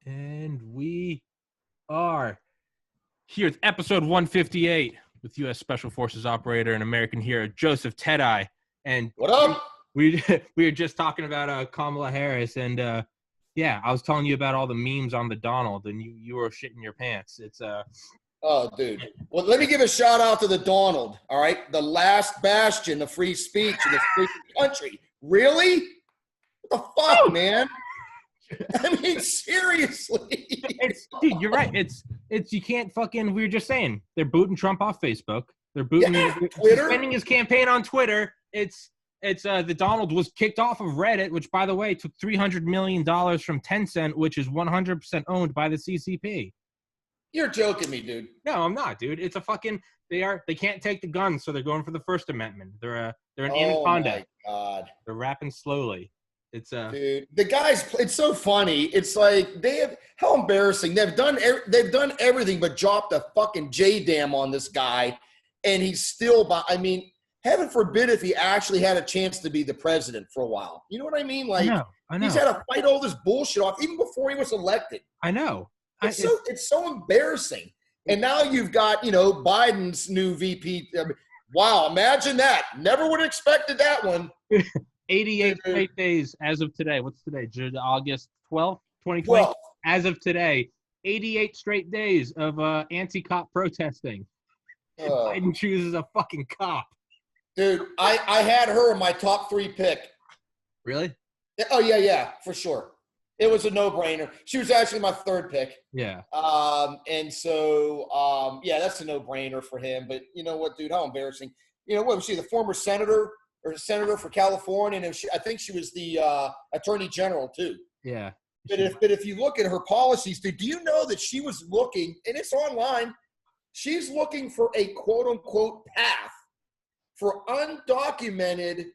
And we are here with episode 158 with U.S. Special Forces operator and American hero Joseph Teti. And What up? we were just talking about Kamala Harris, and I was telling you about all the memes on the Donald, and you were shitting your pants. It's Oh, dude. Well, let me give a shout out to the Donald. All right, the last bastion of free speech in this freaking country. Really? What the fuck, man? I mean, seriously. Dude, you're right. It's you can't fucking. We were just saying they're booting Trump off Facebook. They're booting Twitter, suspending his campaign on Twitter. It's the Donald was kicked off of Reddit, which by the way took $300 million from Tencent, which is 100% owned by the CCP. You're joking me, dude. No, I'm not, dude. It's a fucking. They can't take the guns, so they're going for the First Amendment. They're an anaconda. Oh my god. They're rapping slowly. It's dude, the guys. It's so funny. It's like how embarrassing. They've done everything but drop the fucking J-damn on this guy, and he's still. I mean, heaven forbid if he actually had a chance to be the president for a while. You know what I mean? Like, I know. He's had to fight all this bullshit off even before he was elected. I know. It's so embarrassing. And now you've got, Biden's new VP. I mean, wow, imagine that. Never would have expected that one. 88 straight days as of today. What's today? August 12th, 2020? 12. As of today, 88 straight days of anti-cop protesting. Biden chooses a fucking cop. Dude, I had her in my top 3 pick. Really? Oh, yeah, for sure. It was a no-brainer. She was actually my 3rd pick. Yeah. And so, that's a no-brainer for him. But you know what, dude? How embarrassing. What was she, the former senator for California? And I think she was the attorney general, too. Yeah. But if you look at her policies, dude, do you know that she was looking, and it's online, she's looking for a quote-unquote path for undocumented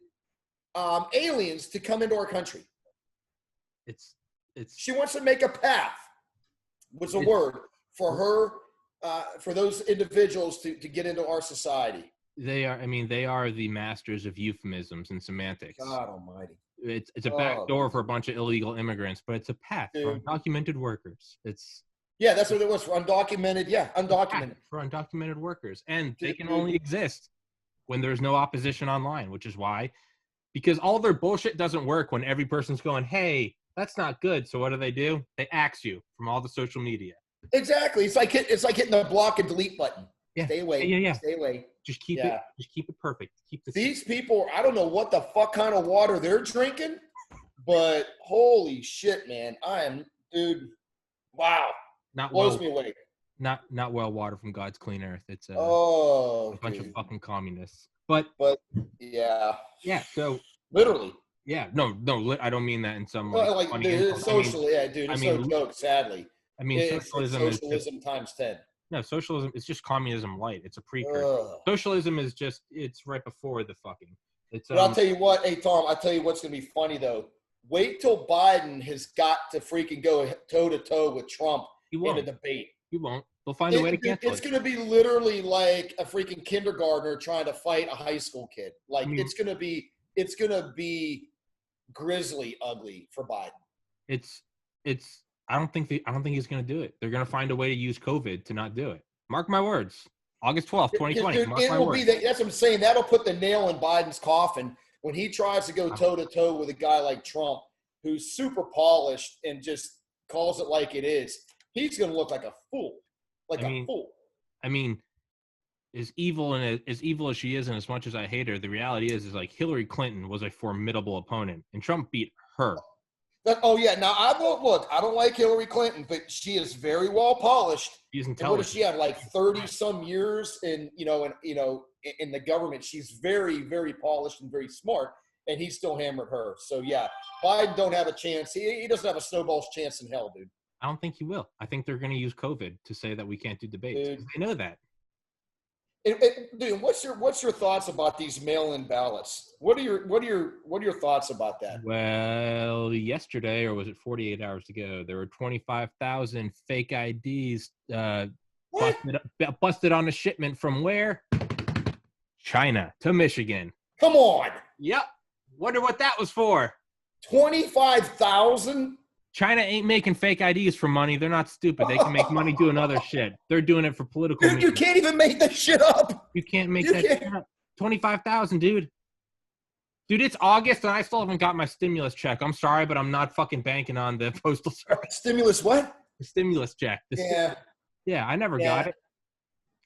aliens to come into our country. She wants to make a path, was a word, for her, for those individuals to get into our society. They are the masters of euphemisms and semantics. God almighty. It's a back door for a bunch of illegal immigrants, but it's a path for undocumented workers. That's what it was, for undocumented, undocumented. For undocumented workers. And they can only exist when there's no opposition online, which is why, because all their bullshit doesn't work when every person's going, hey, that's not good. So what do? They axe you from all the social media. Exactly. It's like hitting the block and delete button. Yeah. Stay away. Yeah. Stay away. Just keep it perfect. These people, I don't know what the fuck kind of water they're drinking, but holy shit, man. Dude, wow. Blows me away. Not well water from God's clean earth. It's a bunch of fucking communists. But yeah. Yeah, so literally. Yeah, no, I don't mean that in some like funny dude, it's social, dude. It's no joke, sadly. I mean, socialism is socialism times 10. No, socialism is just communism light. It's a precursor. Socialism is it's right before the fuking. But I'll tell you what, hey Tom, I'll tell you what's gonna be funny though. Wait till Biden has got to freaking go toe to toe with Trump in a debate. He won't. They'll find a way to cancel it. It's gonna be literally like a freaking kindergartner trying to fight a high school kid. Like it's gonna be grisly ugly for Biden. I don't think he's going to do it. They're going to find a way to use COVID to not do it. Mark my words. August 12th, 2020. Dude, that's what I'm saying. That'll put the nail in Biden's coffin when he tries to go toe-to-toe with a guy like Trump who's super polished and just calls it like it is. He's going to look like a fool. Fool. I mean, as evil as she is and as much as I hate her, the reality is like Hillary Clinton was a formidable opponent and Trump beat her. Now I don't like Hillary Clinton, but she is very well polished. She's intelligent. And what does she have, like 30 some years in the government? She's very, very polished and very smart, and he still hammered her. So yeah, Biden don't have a chance. He doesn't have a snowball's chance in hell, dude. I don't think he will. I think they're going to use COVID to say that we can't do debates. They know that. Dude, what's your thoughts about these mail-in ballots? What are your thoughts about that? Well, yesterday, or was it 48 hours ago, there were 25,000 fake IDs busted on a shipment from where? China to Michigan. Come on. Yep. Wonder what that was for. 25,000? China ain't making fake IDs for money. They're not stupid. They can make money doing other shit. They're doing it for political Dude, you means. can't even make that shit up. You can't make You that can't. shit up. 25,000, dude. Dude, it's August and I still haven't got my stimulus check. I'm sorry, but I'm not fucking banking on the postal service. Stimulus what? The stimulus check. Yeah, I never got it.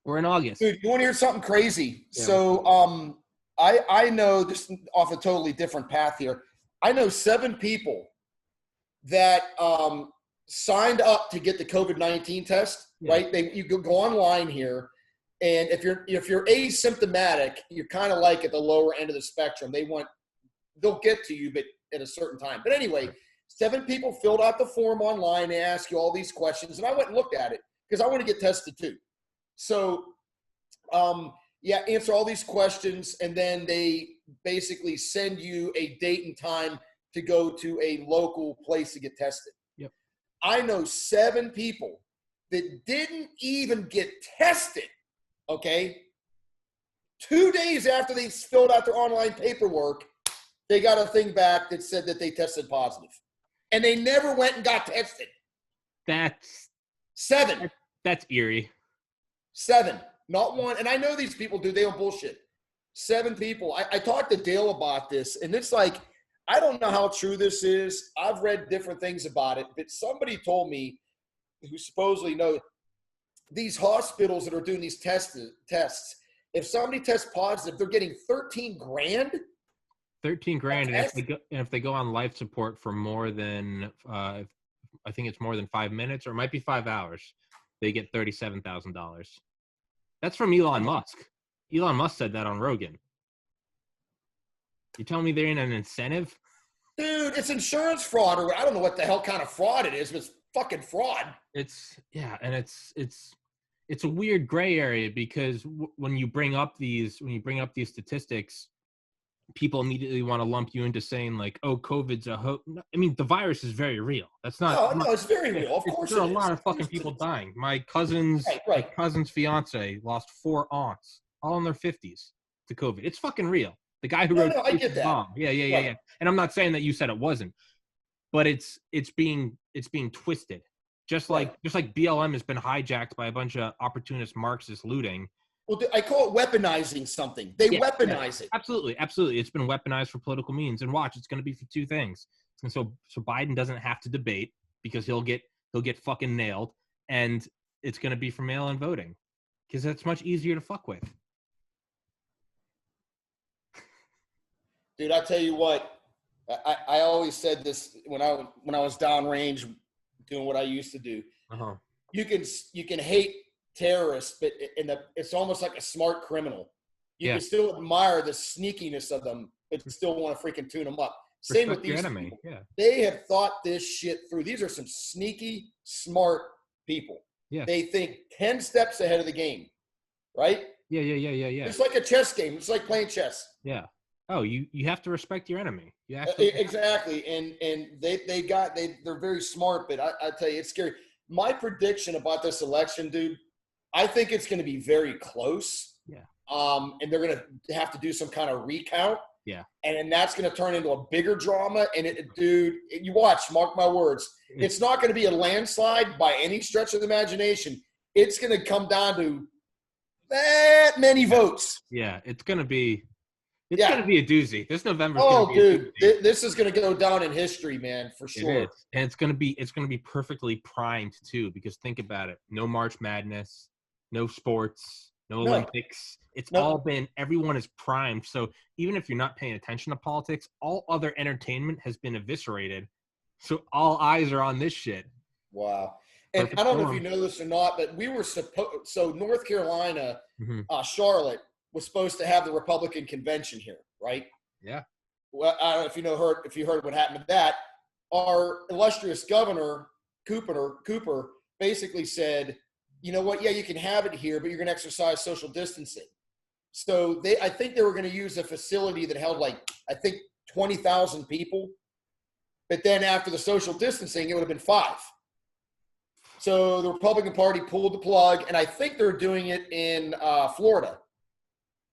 We're in August. Dude, you want to hear something crazy? Yeah. So I know, this off a totally different path here. I know 7 people that signed up to get the COVID-19 test, right? You go online here, and if you're asymptomatic, you're kind of like at the lower end of the spectrum. They'll get to you, but at a certain time. But anyway, 7 people filled out the form online. They ask you all these questions, and I went and looked at it because I want to get tested too. So, answer all these questions, and then they basically send you a date and time to go to a local place to get tested. Yep. I know 7 people that didn't even get tested, okay? 2 days after they filled out their online paperwork, they got a thing back that said that they tested positive. And they never went and got tested. That's 7. That's eerie. 7, not 1. And I know these people do. They don't bullshit. 7 people. I talked to Dale about this, and it's like, I don't know how true this is. I've read different things about it, but somebody told me, who supposedly knows, these hospitals that are doing these tests, if somebody tests positive, they're getting $13,000. 13 grand, and if they go on life support for more than I think it's more than 5 minutes, or it might be 5 hours, they get $37,000. That's from Elon Musk. Elon Musk said that on Rogan. You telling me they're in an incentive? Dude, it's insurance fraud, or I don't know what the hell kind of fraud it is, but it's fucking fraud. It's a weird gray area, because when you bring up these statistics, people immediately want to lump you into saying like, "Oh, COVID's a hoax." I mean, the virus is very real. That's not. No, it's very real. Of course, there are a lot of fucking people dying. My cousin's fiance lost 4 aunts, all in their 50s, to COVID. It's fucking real. The guy who wrote I get that. Bomb. Yeah. And I'm not saying that you said it wasn't, but it's being twisted. Just like BLM has been hijacked by a bunch of opportunist Marxist looting. Well, I call it weaponizing something. They weaponize it. Absolutely. It's been weaponized for political means. And watch, it's going to be for 2 things. And so Biden doesn't have to debate, because he'll get fucking nailed, and it's going to be for mail-in voting, because that's much easier to fuck with. Dude, I tell you what, I always said this when I was downrange doing what I used to do. Uh-huh. You can hate terrorists, but it's almost like a smart criminal. You can still admire the sneakiness of them, but still want to freaking tune them up. Same with these enemy. people. Yeah. They have thought this shit through. These are some sneaky, smart people. Yeah. They think 10 steps ahead of the game, right? Yeah. It's like a chess game. It's like playing chess. Yeah. Oh, you have to respect your enemy. Exactly. And they're very smart, but I tell you, it's scary. My prediction about this election, dude, I think it's going to be very close. Yeah. And they're going to have to do some kind of recount. Yeah. And then that's going to turn into a bigger drama. And dude, you watch, mark my words. It's not going to be a landslide by any stretch of the imagination. It's going to come down to that many votes. Yeah. It's going to be a doozy. This November. This is going to go down in history, man, for sure. It is. And it's going to be perfectly primed too, because think about it. No March Madness, no sports, no Olympics. Everyone is primed. So even if you're not paying attention to politics, all other entertainment has been eviscerated. So all eyes are on this shit. Wow. And I don't know if you know this or not, but we were so North Carolina, Charlotte was supposed to have the Republican convention here, right? Yeah. Well, I don't know if you heard what happened to that. Our illustrious governor, Cooper, basically said, you know what? Yeah, you can have it here, but you're going to exercise social distancing. So I think they were going to use a facility that held 20,000 people. But then after the social distancing, it would have been 5. So the Republican Party pulled the plug, and I think they're doing it in Florida.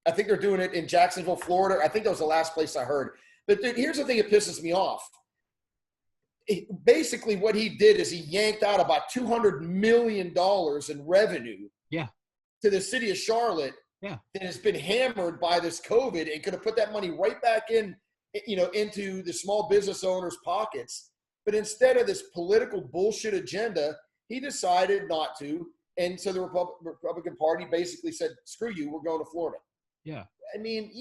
I think they're doing it in Jacksonville, Florida. I think that was the last place I heard. But dude, here's the thing that pisses me off. basically what he did is he yanked out about $200 million in revenue to the city of Charlotte that has been hammered by this COVID, and could have put that money right back in, into the small business owners' pockets. But instead of this political bullshit agenda, he decided not to. And so the Republican Party basically said, screw you, we're going to Florida. Yeah. I mean,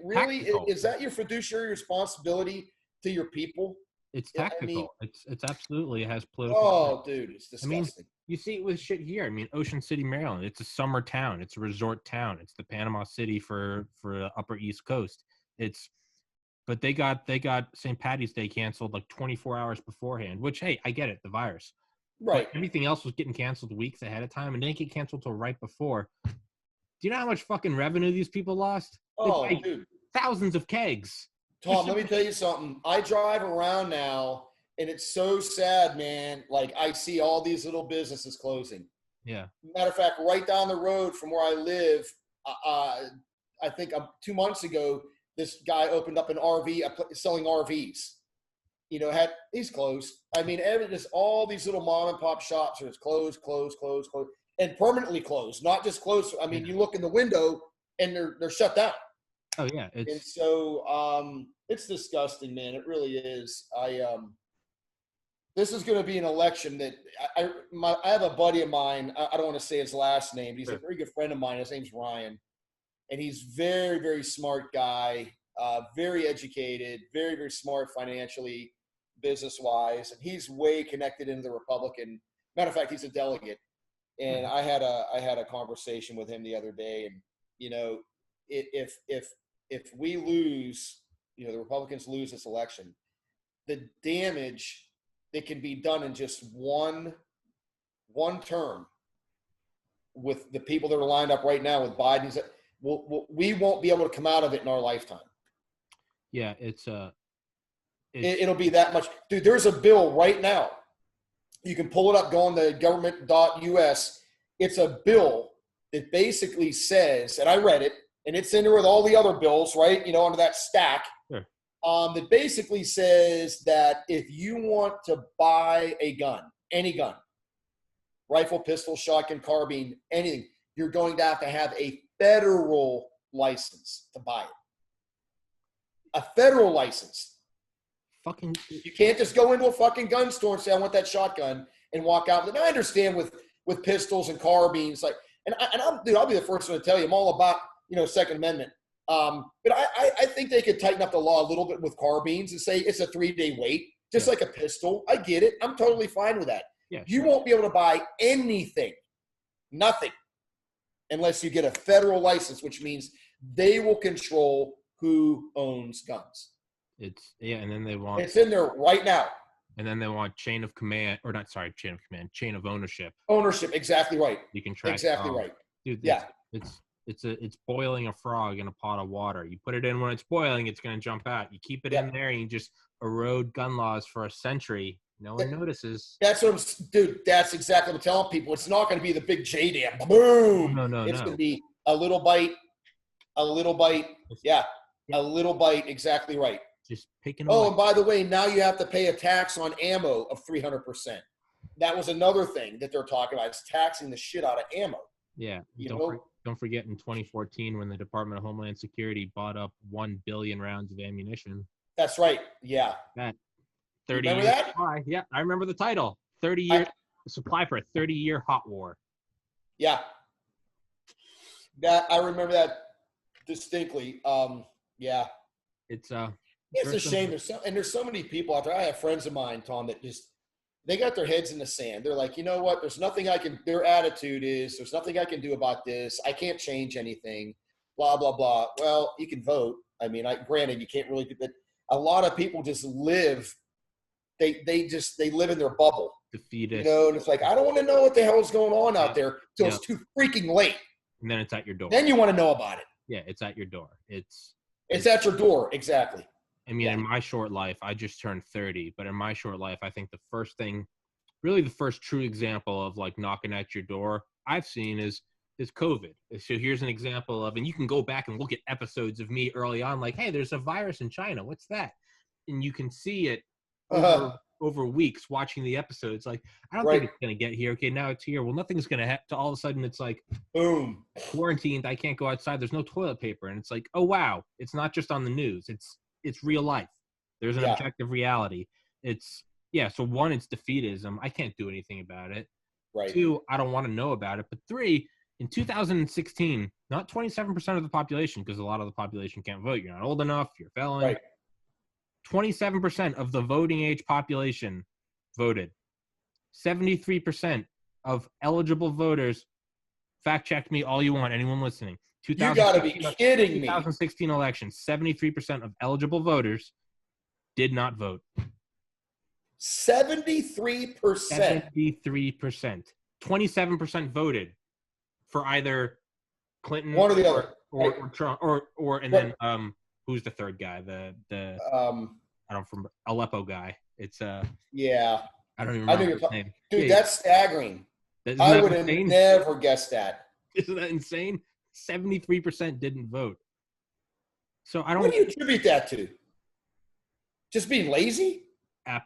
really, is that your fiduciary responsibility to your people? It's tactical. I mean, it's absolutely, it has political. Oh, dude, it's disgusting. I mean, you see it with shit here. I mean, Ocean City, Maryland. It's a summer town. It's a resort town. It's the Panama City for the Upper East Coast. But they got St. Patty's Day canceled like 24 hours beforehand. Which, hey, I get it, the virus. Right. But everything else was getting canceled weeks ahead of time, and didn't get canceled till right before. Do you know how much fucking revenue these people lost? Oh, dude, thousands of kegs. Tom, let me tell you something. I drive around now, and it's so sad, man. Like, I see all these little businesses closing. Yeah. Matter of fact, right down the road from where I live, I think 2 months ago, this guy opened up an RV, selling RVs. He's closed. I mean, just all these little mom and pop shops are just closed, and permanently closed. Not just closed. I mean, you look in the window, and they're shut down. Oh yeah, and so it's disgusting, man. It really is. This is going to be an election that I have a buddy of mine. I don't want to say his last name, but he's a very good friend of mine. His name's Ryan, and he's very, very smart guy, very educated, very, very smart financially, business wise, and he's way connected into the Republican. Matter of fact, he's a delegate, and I had a conversation with him the other day, and if we lose, the Republicans lose this election, the damage that can be done in just one term with the people that are lined up right now with Biden, we won't be able to come out of it in our lifetime. Yeah, it'll be that much. Dude, there's a bill right now. You can pull it up, go on the government.us. It's a bill that basically says, and I read it, and it's in there with all the other bills, right? Under that stack. Sure. That basically says that if you want to buy a gun, any gun, rifle, pistol, shotgun, carbine, anything, you're going to have a federal license to buy it. A federal license. Fucking. You can't just go into a fucking gun store and say, I want that shotgun, and walk out with it. And I understand with pistols and carbines, I'll be the first one to tell you, I'm all about, Second Amendment. But I think they could tighten up the law a little bit with carbines and say it's a 3-day wait, just like a pistol. I get it. I'm totally fine with that. Yeah, you won't be able to buy anything, nothing, unless you get a federal license, which means they will control who owns guns. And then they want. It's in there right now. And then they want chain of ownership. Ownership, exactly right. You can track. Exactly right. Dude, it's boiling a frog in a pot of water. You put it in when it's boiling, it's going to jump out. You keep it in there, and you just erode gun laws for a century. No one notices. That's exactly what I'm telling people. It's not going to be the big J dam. Boom. No. It's going to be a little bite. Yeah, a little bite. Exactly right. Just picking. Oh, and by the way, now you have to pay a tax on ammo of 300%. That was another thing that they're talking about. It's taxing the shit out of ammo. Yeah. Don't forget in 2014 when the Department of Homeland Security bought up 1 billion rounds of ammunition. That's right. Yeah. That 30 remember year that? Supply. Yeah, I remember the title. 30-year supply for a 30-year hot war. Yeah. That I remember that distinctly. Yeah. It's a shame. There's so many people out there. I have friends of mine, Tom, that they got their heads in the sand. They're like, you know what? Their attitude is, there's nothing I can do about this. I can't change anything, blah, blah, blah. Well, you can vote. I mean, granted, you can't really do that. A lot of people just live. They live in their bubble. Defeated. And it's like, I don't want to know what the hell is going on out there till it's too freaking late. And then it's at your door. Then you want to know about it. Yeah, it's at your door. It's at your door. Exactly. I mean, in my short life, I just turned 30, but in my short life, I think the first true example of like knocking at your door I've seen is COVID. So here's an example of, and you can go back and look at episodes of me early on, like, hey, there's a virus in China. What's that? And you can see it over weeks watching the episodes. Like, I don't think it's going to get here. Okay, now it's here. Well, nothing's going to happen. To all of a sudden, it's like, boom, quarantined. I can't go outside. There's no toilet paper. And it's like, oh, wow. It's not just on the news. It's real life. There's an objective reality. So one, it's defeatism. I can't do anything about it. Right. Two, I don't want to know about it. But three, in 2016, not 27% of the population, because a lot of the population can't vote. You're not old enough. You're a felon. Right. 27% of the voting age population voted. 73% of eligible voters, fact check me all you want, anyone listening. You got to be kidding me. 2016 election, 73% of eligible voters did not vote. 73%. 73%. 27% voted for either Clinton, one or the other, or Trump, and then who's the third guy? The I don't remember, Aleppo guy. It's yeah. I don't even remember his name. Dude, that's staggering. I would have never guessed that. Isn't that insane? 73% didn't vote. So I don't. What do you attribute that to? Just being lazy?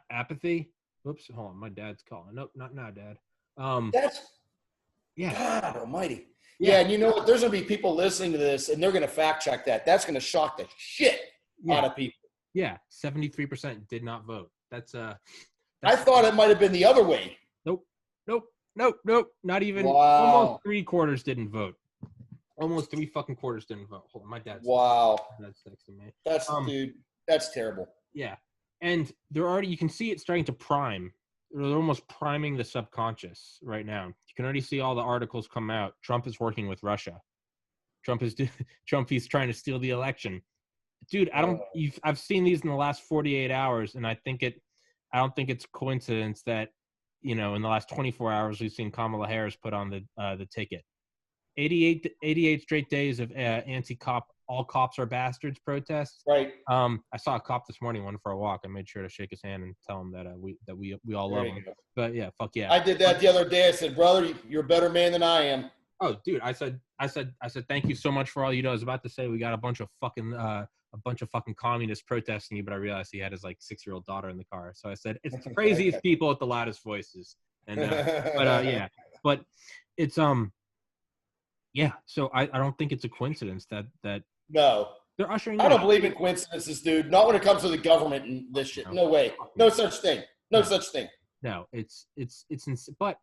Apathy. Whoops. Hold on. My dad's calling. Nope, not now, Dad. That's God Almighty. Yeah, and you know what? There's gonna be people listening to this, and they're gonna fact check that. That's gonna shock the shit out of people. Yeah, 73% did not vote. That's I thought it might have been the other way. Nope. Not even. Wow. Almost 3/4 didn't vote. Almost 3 fucking quarters didn't vote. Hold on, my dad's. Wow. That's texting me. That's dude. That's terrible. Yeah, and they're already. You can see it starting to prime. They're almost priming the subconscious right now. You can already see all the articles come out. Trump is working with Russia. He's trying to steal the election. Dude, I've seen these in the last 48 hours, and I don't think it's coincidence that, in the last 24 hours we've seen Kamala Harris put on the ticket. 88 straight days of anti-cop, all cops are bastards protests. Right. I saw a cop this morning, went for a walk. I made sure to shake his hand and tell him that we all love him. But yeah, fuck yeah. I did that the other day. I said, brother, you're a better man than I am. Oh, dude, I said, thank you so much for all you do. I was about to say we got a bunch of fucking communists protesting you, but I realized he had his 6-year-old daughter in the car. So I said, it's the craziest people with the loudest voices. And but it's yeah. So I don't think it's a coincidence that no. They're ushering. I don't believe in coincidences, dude. Not when it comes to the government and this shit. No way. No such thing. No such thing. No, it's but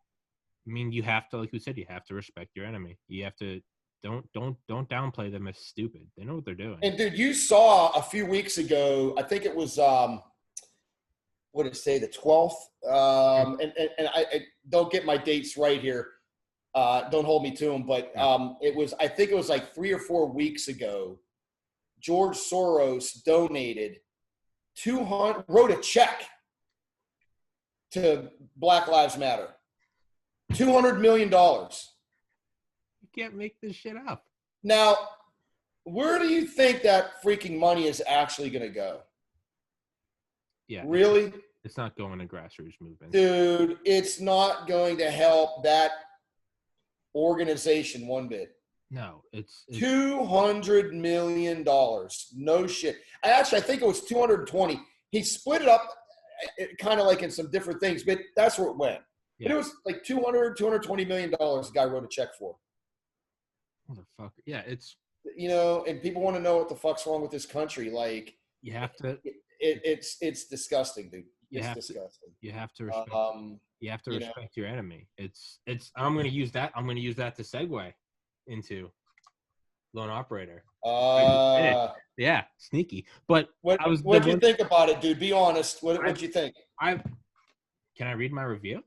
I mean, you have to, like we said, you have to respect your enemy. You have to don't downplay them as stupid. They know what they're doing. And dude, you saw a few weeks ago, I think it was what did it say, the 12th? And I don't get my dates right here. Don't hold me to them, but I think it was 3 or 4 weeks ago, George Soros donated wrote a check to Black Lives Matter. $200 million. You can't make this shit up. Now, where do you think that freaking money is actually going to go? Yeah. Really? It's not going to grassroots movement. Dude, it's not going to help that organization one bit. No, it's $200 million. No shit. I think it was 220. He split it up kind of in some different things, but that's where it went. Yeah. But it was $220 million the guy wrote a check for. Motherfucker. Yeah, it's and people want to know what the fuck's wrong with this country. You have to it's disgusting, dude. It's disgusting. You have to respect you have to respect your enemy. It's I'm gonna use that to segue into loan operator. Yeah, sneaky. But what do you think about it, dude? Be honest. What'd you think? Can I read my review?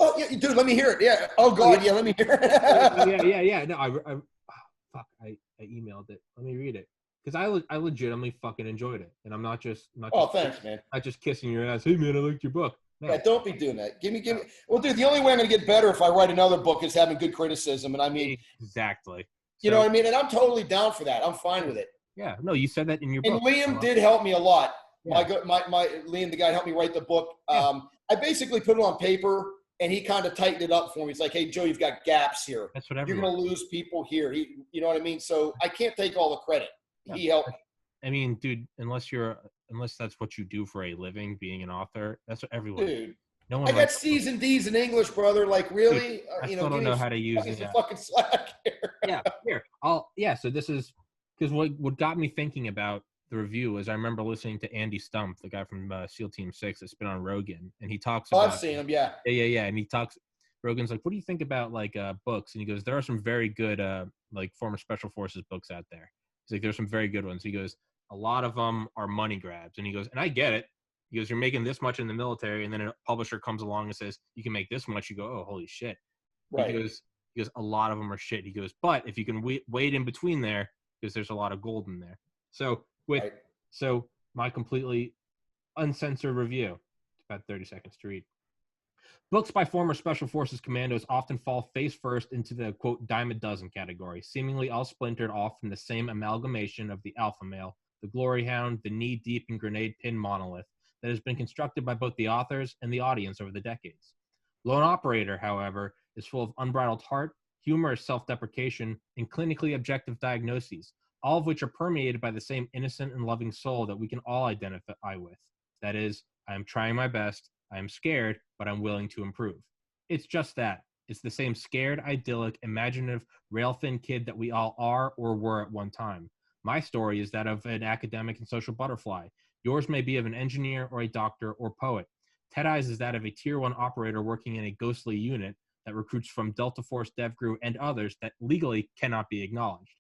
Oh yeah, dude, let me hear it. Yeah. Oh God, yeah, let me hear it. yeah. No, I emailed it. Let me read it. Because I legitimately fucking enjoyed it. And I'm not just thanks, man. Not just kissing your ass. Hey man, I liked your book. No. Yeah, don't be doing that. Give me. Well, dude, the only way I'm gonna get better if I write another book is having good criticism. And I mean, exactly. You know what I mean? And I'm totally down for that. I'm fine with it. Yeah. No, you said that in your book. And Liam did help me a lot. Yeah. My Liam, the guy, helped me write the book. Yeah. I basically put it on paper, and he kind of tightened it up for me. He's like, "Hey, Joe, you've got gaps here. That's what you're gonna lose people here." You know what I mean? So I can't take all the credit. Yeah. He helped me. I mean, dude, unless that's what you do for a living, being an author, that's what everyone. Dude, No one I got writes. C's and D's in English, brother. Like, Dude, really? I You still know, don't know how to use some the. fucking slack here. Yeah, here. Yeah. So this is because what got me thinking about the review is I remember listening to Andy Stump, the guy from SEAL Team 6 that's been on Rogan, and he talks Oh, about. I've seen him. Yeah. Yeah. And he talks. Rogan's like, "What do you think about like books?" And he goes, "There are some very good like former special forces books out there." He's like, "There's some very good ones." He goes, "A lot of them are money grabs," and he goes, "And I get it." He goes, "You're making this much in the military, and then a publisher comes along and says you can make this much." You go, "Oh, holy shit!" Right. He goes, "A lot of them are shit." He goes, "But if you can wait in between there, because there's a lot of gold in there." So Right. so my completely uncensored review, about 30 seconds to read. Books by former Special Forces commandos often fall face first into the, quote, dime a dozen category, seemingly all splintered off from the same amalgamation of the alpha male, the glory hound, the knee-deep in grenade pin monolith that has been constructed by both the authors and the audience over the decades. Lone Operator, however, is full of unbridled heart, humorous self-deprecation, and clinically objective diagnoses, all of which are permeated by the same innocent and loving soul that we can all identify with. That is, I am trying my best, I am scared, but I'm willing to improve. It's just that. It's the same scared, idyllic, imaginative, rail-thin kid that we all are or were at one time. My story is that of an academic and social butterfly. Yours may be of an engineer or a doctor or poet. Ted Eyes is that of a Tier 1 operator working in a ghostly unit that recruits from Delta Force, DevGru, and others that legally cannot be acknowledged.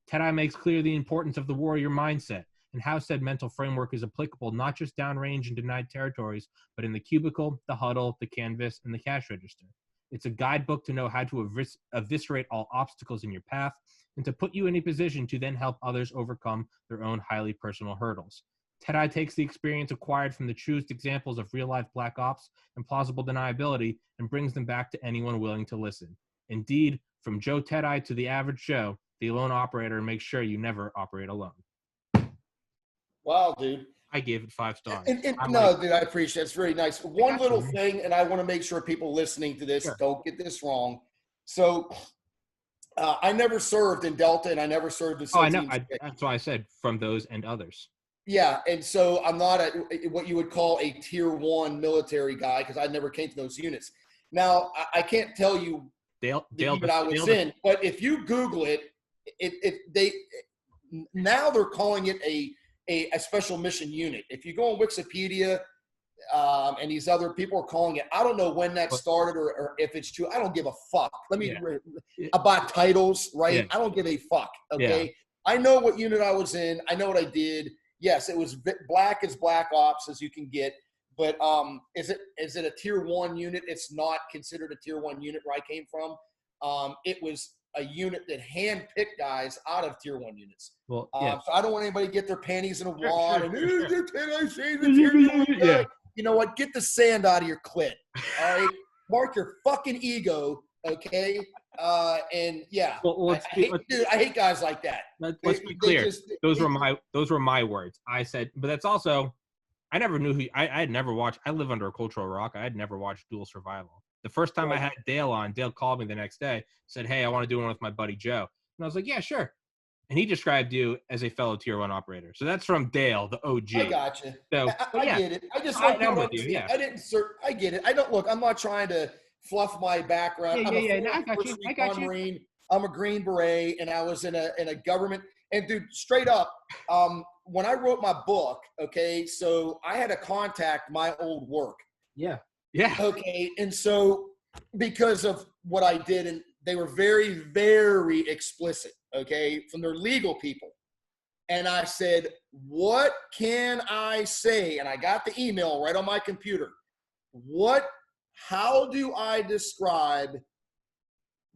Ted Eye makes clear the importance of the warrior mindset and how said mental framework is applicable not just downrange in denied territories, but in the cubicle, the huddle, the canvas, and the cash register. It's a guidebook to know how to eviscerate all obstacles in your path and to put you in a position to then help others overcome their own highly personal hurdles. Ted takes the experience acquired from the truest examples of real-life black ops and plausible deniability and brings them back to anyone willing to listen. Indeed, from Joe Ted to the average Joe, the lone operator makes sure you never operate alone. Wow, dude. I gave it 5 stars. No, dude, I appreciate it. It's very nice. One little thing, and I want to make sure people listening to this don't get this wrong. So I never served in Delta, and I never served in SEAL Team 6. That's why I said from those and others. Yeah, and so I'm not what you would call a Tier 1 military guy because I never came to those units. Now, I can't tell you the unit I was in, but if you Google it, now they're calling it a special mission unit. If you go on Wikipedia, and these other people are calling it, I don't know when that started or if it's true. I don't give a fuck. About titles, right? Yeah. I don't give a fuck. Okay. Yeah. I know what unit I was in. I know what I did. Yes, it was black as black ops as you can get. But is it a Tier 1 unit? It's not considered a Tier 1 unit where I came from. It was a unit that handpicked guys out of Tier 1 units. Well, yeah. So I don't want anybody to get their panties in a wad and you know what? Get the sand out of your clit. All right, mark your fucking ego. Okay, and yeah, I hate guys like that. Let's be clear. Those were my words. I said, but that's also, I never knew who. I had never watched. I live under a cultural rock. I had never watched Dual Survival. The first time I had Dale on, Dale called me the next day, said, "Hey, I want to do one with my buddy Joe," and I was like, "Yeah, sure." And he described you as a fellow Tier 1 operator. So that's from Dale, the OG. I got you. So, I get it. I just want to understand. Yeah. I get it. I don't look. I'm not trying to fluff my background. I'm a First Recon Marine. I'm a Green Beret, and I was in a government. And dude, straight up, when I wrote my book, okay, so I had to contact my old work. Yeah. Yeah. Okay, and so because of what I did, and they were very, very explicit, okay, from their legal people. And I said, what can I say? And I got the email right on my computer. How do I describe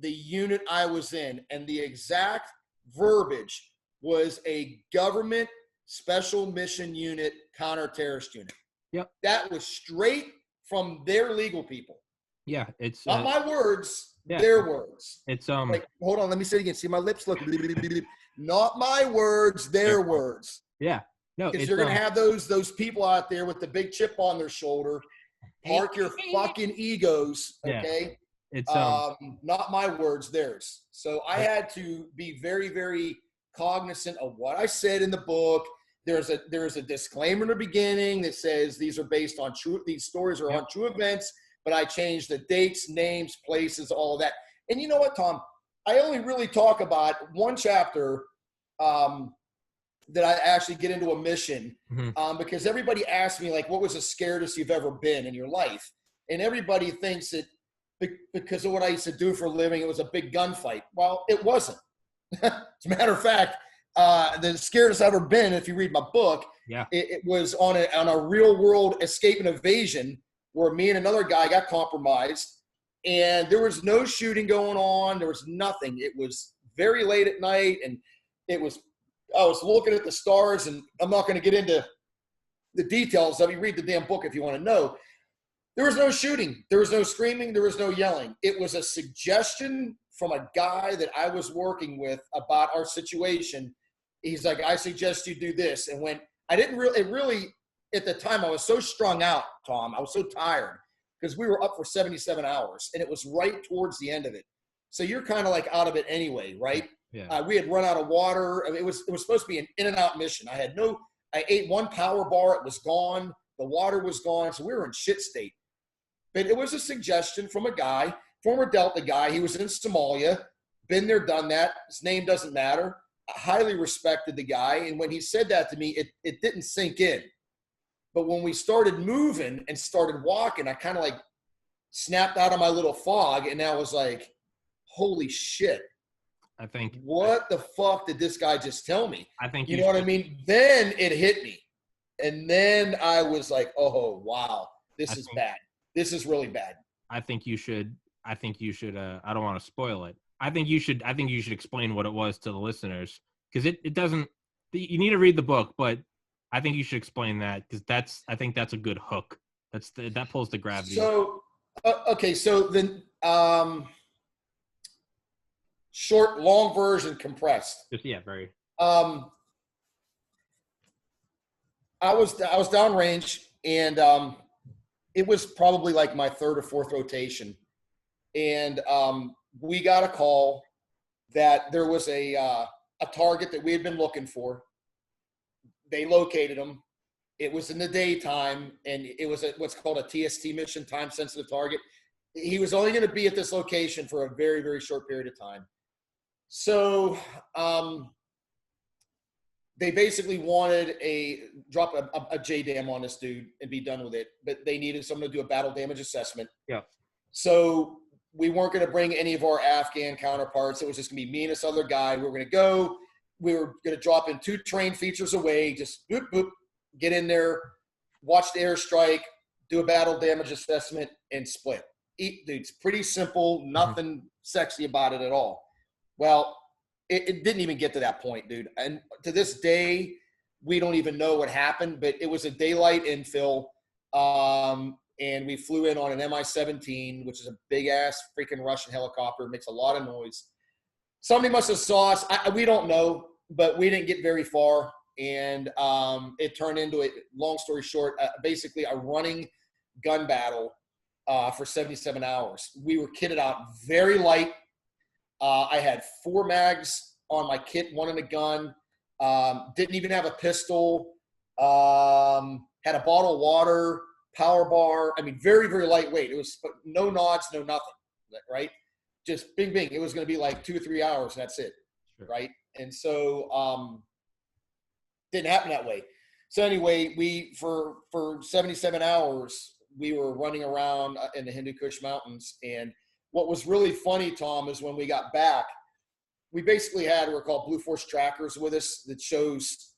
the unit I was in? And the exact verbiage was a government special mission unit, counter-terrorist unit. Yep. That was straight from their legal people. Yeah, it's not my words, their words. It's like, hold on, let me say it again. See my lips look. Not my words, their words. Yeah, no, because you're gonna have those people out there with the big chip on their shoulder. Park your fucking egos, okay? Yeah. It's not my words, theirs. So I had to be very, very cognizant of what I said in the book. there's a disclaimer in the beginning that says these stories are on true events, but I changed the dates, names, places, all of that. And you know what, Tom? I only really talk about one chapter that I actually get into a mission because everybody asks me, like, what was the scariest you've ever been in your life? And everybody thinks that because of what I used to do for a living, it was a big gunfight. Well, it wasn't. As a matter of fact, the scariest I've ever been, if you read my book, it was on a real world escape and evasion where me and another guy got compromised, and there was no shooting going on. There was nothing. It was very late at night, and I was looking at the stars, and I'm not going to get into the details of it. Read the damn book if you want to know. There was no shooting. There was no screaming. There was no yelling. It was a suggestion from a guy that I was working with about our situation. He's like, I suggest you do this. And when I didn't really, at the time, I was so strung out, Tom. I was so tired because we were up for 77 hours, and it was right towards the end of it. So you're kind of like out of it anyway, right? Yeah. We had run out of water. I mean, it was supposed to be an in and out mission. I ate one power bar. It was gone. The water was gone. So we were in shit state. But it was a suggestion from a guy, former Delta guy. He was in Somalia, been there, done that. His name doesn't matter. I highly respected the guy. And when he said that to me, it didn't sink in. But when we started moving and started walking, I kind of like snapped out of my little fog. And I was like, holy shit. I think. What the fuck did this guy just tell me? I think you know what I mean? Then it hit me. And then I was like, oh, wow, this is bad. This is really bad. I think you should, I don't want to spoil it. I think you should explain what it was to the listeners, because it doesn't, you need to read the book, but I think you should explain that, because I think that's a good hook. That pulls the gravity. So, okay. So then, short, long version compressed. Very. I was downrange, and it was probably like my third or fourth rotation, and we got a call that there was a target that we had been looking for. They located him. It was in the daytime, and it was what's called a TST mission, time-sensitive target. He was only going to be at this location for a very, very short period of time. So they basically wanted drop a JDAM on this dude and be done with it, but they needed someone to do a battle damage assessment. Yeah. So we weren't going to bring any of our Afghan counterparts. It was just going to be me and this other guy. We were going to go. We were going to drop in 2 train features away, just boop, boop, get in there, watch the airstrike, do a battle damage assessment, and split. Dude, it's pretty simple. Nothing sexy about it at all. Well, it didn't even get to that point, dude. And to this day, we don't even know what happened, but it was a daylight infill. And we flew in on an Mi-17, which is a big-ass freaking Russian helicopter. It makes a lot of noise. Somebody must have saw us. We don't know, but we didn't get very far. And it turned into a, long story short, basically a running gun battle for 77 hours. We were kitted out very light. I had 4 mags on my kit, 1 in a gun. Didn't even have a pistol. Had a bottle of water, power bar. I mean, very, very lightweight. It was no nods, no nothing, right? Just bing, bing. It was going to be like 2 or 3 hours, and that's it, sure. Right? And so didn't happen that way. So anyway, we for 77 hours, we were running around in the Hindu Kush Mountains. And what was really funny, Tom, is when we got back, we basically had what were called Blue Force trackers with us that shows,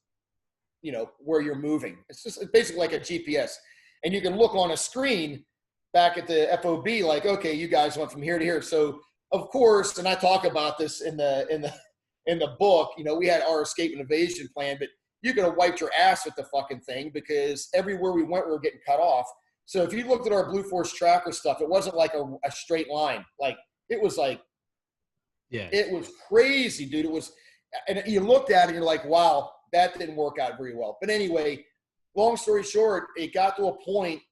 you know, where you're moving. It's basically like a GPS. And you can look on a screen back at the FOB like, okay, you guys went from here to here. So of course, and I talk about this in the book, you know, we had our escape and evasion plan, but you could have wiped your ass with the fucking thing because everywhere we went, we were getting cut off. So if you looked at our Blue Force tracker stuff, it wasn't like a straight line. Like it was like, yeah, it was crazy, dude. It was, and you looked at it and you're like, wow, that didn't work out very well. But anyway, long story short, it got to a point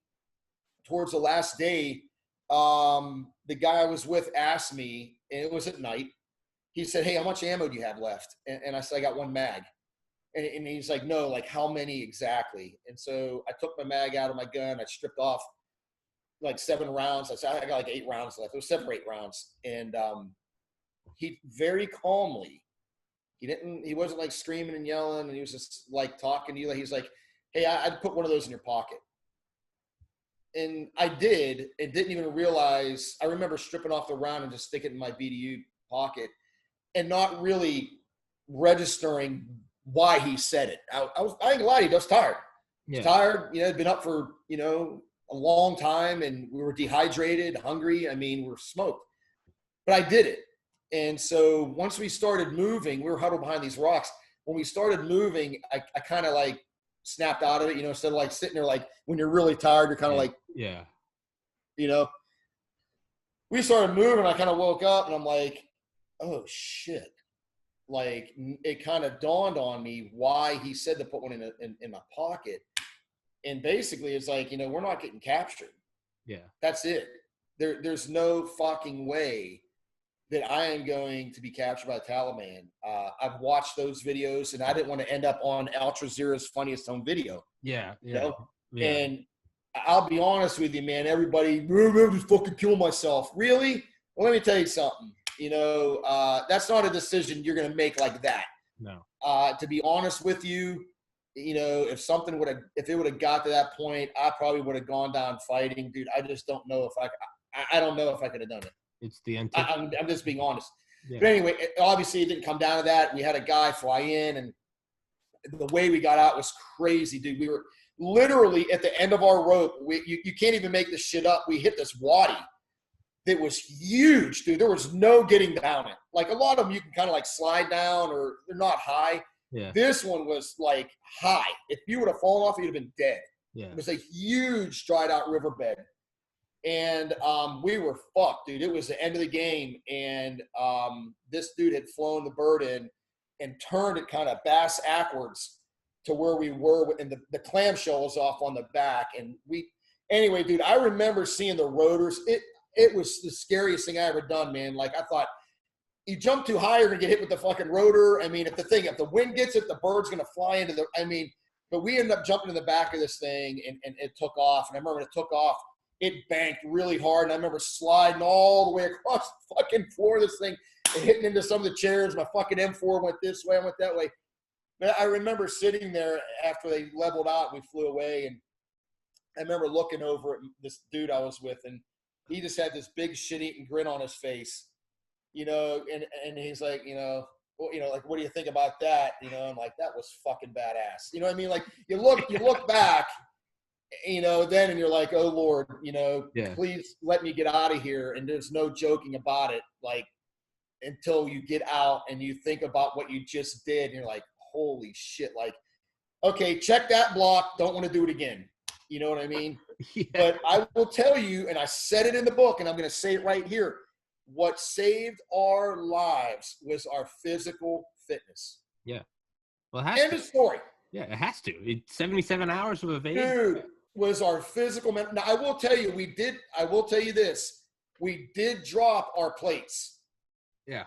towards the last day. The guy I was with asked me, and it was at night. He said, "Hey, how much ammo do you have left?" And I said, "I got 1 mag." And he's like, no, like how many exactly? And so I took my mag out of my gun. I stripped off like 7 rounds. I said, I got like 8 rounds left. It was 7 or 8 rounds. And he very calmly, he wasn't like screaming and yelling. And he was just like talking to you. Like, he's like, hey, I'd put one of those in your pocket. And I did, and didn't even realize. I remember stripping off the round and just sticking it in my BDU pocket and not really registering why he said it. I ain't gonna lie to you, I was tired. Yeah. Tired, I'd been up for, a long time, and we were dehydrated, hungry. I mean, we were smoked. But I did it. And so once we started moving, we were huddled behind these rocks. When we started moving, I kind of like snapped out of it, instead of like sitting there, like when you're really tired, you're kind of like, yeah. We started moving. I kind of woke up and I'm like, oh shit. Like, it kind of dawned on me why he said to put one in my pocket. And basically it's like, we're not getting captured. Yeah. That's it. There's no fucking way that I am going to be captured by the Taliban. I've watched those videos, and I didn't want to end up on Al Jazeera's funniest home video. Yeah. Yeah. Yeah. And I'll be honest with you, man, everybody, I'm just fucking killing myself. Really? Well, let me tell you something. That's not a decision you're going to make like that. No. To be honest with you, if it would have got to that point, I probably would have gone down fighting, dude. I just don't know if I don't know if I could have done it. It's the end. I'm just being honest. Yeah. But anyway, obviously it didn't come down to that. We had a guy fly in, and the way we got out was crazy, dude. We were literally at the end of our rope. You can't even make this shit up. We hit this wadi that was huge, dude. There was no getting down it. Like, a lot of them you can kind of like slide down, or they're not high. Yeah. This one was like high. If you would have fallen off, you'd have been dead. Yeah. It was a huge dried out riverbed. And we were fucked, dude. It was the end of the game. And this dude had flown the bird in and turned it kind of bass backwards to where we were. And the clamshell was off on the back. And anyway, dude, I remember seeing the rotors. It was the scariest thing I ever done, man. Like, I thought, you jump too high, you're going to get hit with the fucking rotor. I mean, if the wind gets it, the bird's going to fly into but we ended up jumping in the back of this thing, and it took off. And I remember when it took off, it banked really hard. And I remember sliding all the way across the fucking floor of this thing and hitting into some of the chairs. My fucking M4 went this way, I went that way. But I remember sitting there after they leveled out and we flew away. And I remember looking over at this dude I was with, and he just had this big shit-eating grin on his face. And he's like, like, what do you think about that? I'm like, that was fucking badass. You know what I mean? Like, you look back, then, and you're like, oh Lord, please let me get out of here. And there's no joking about it. Like, until you get out and you think about what you just did, and you're like, holy shit. Like, okay, check that block. Don't want to do it again. You know what I mean? Yeah. But I will tell you, and I said it in the book, and I'm going to say it right here. What saved our lives was our physical fitness. Yeah. Well, end of story. Yeah, it has to. It's 77 hours of evade. Dude, was our physical. Now, I will tell you this. We did drop our plates. Yeah.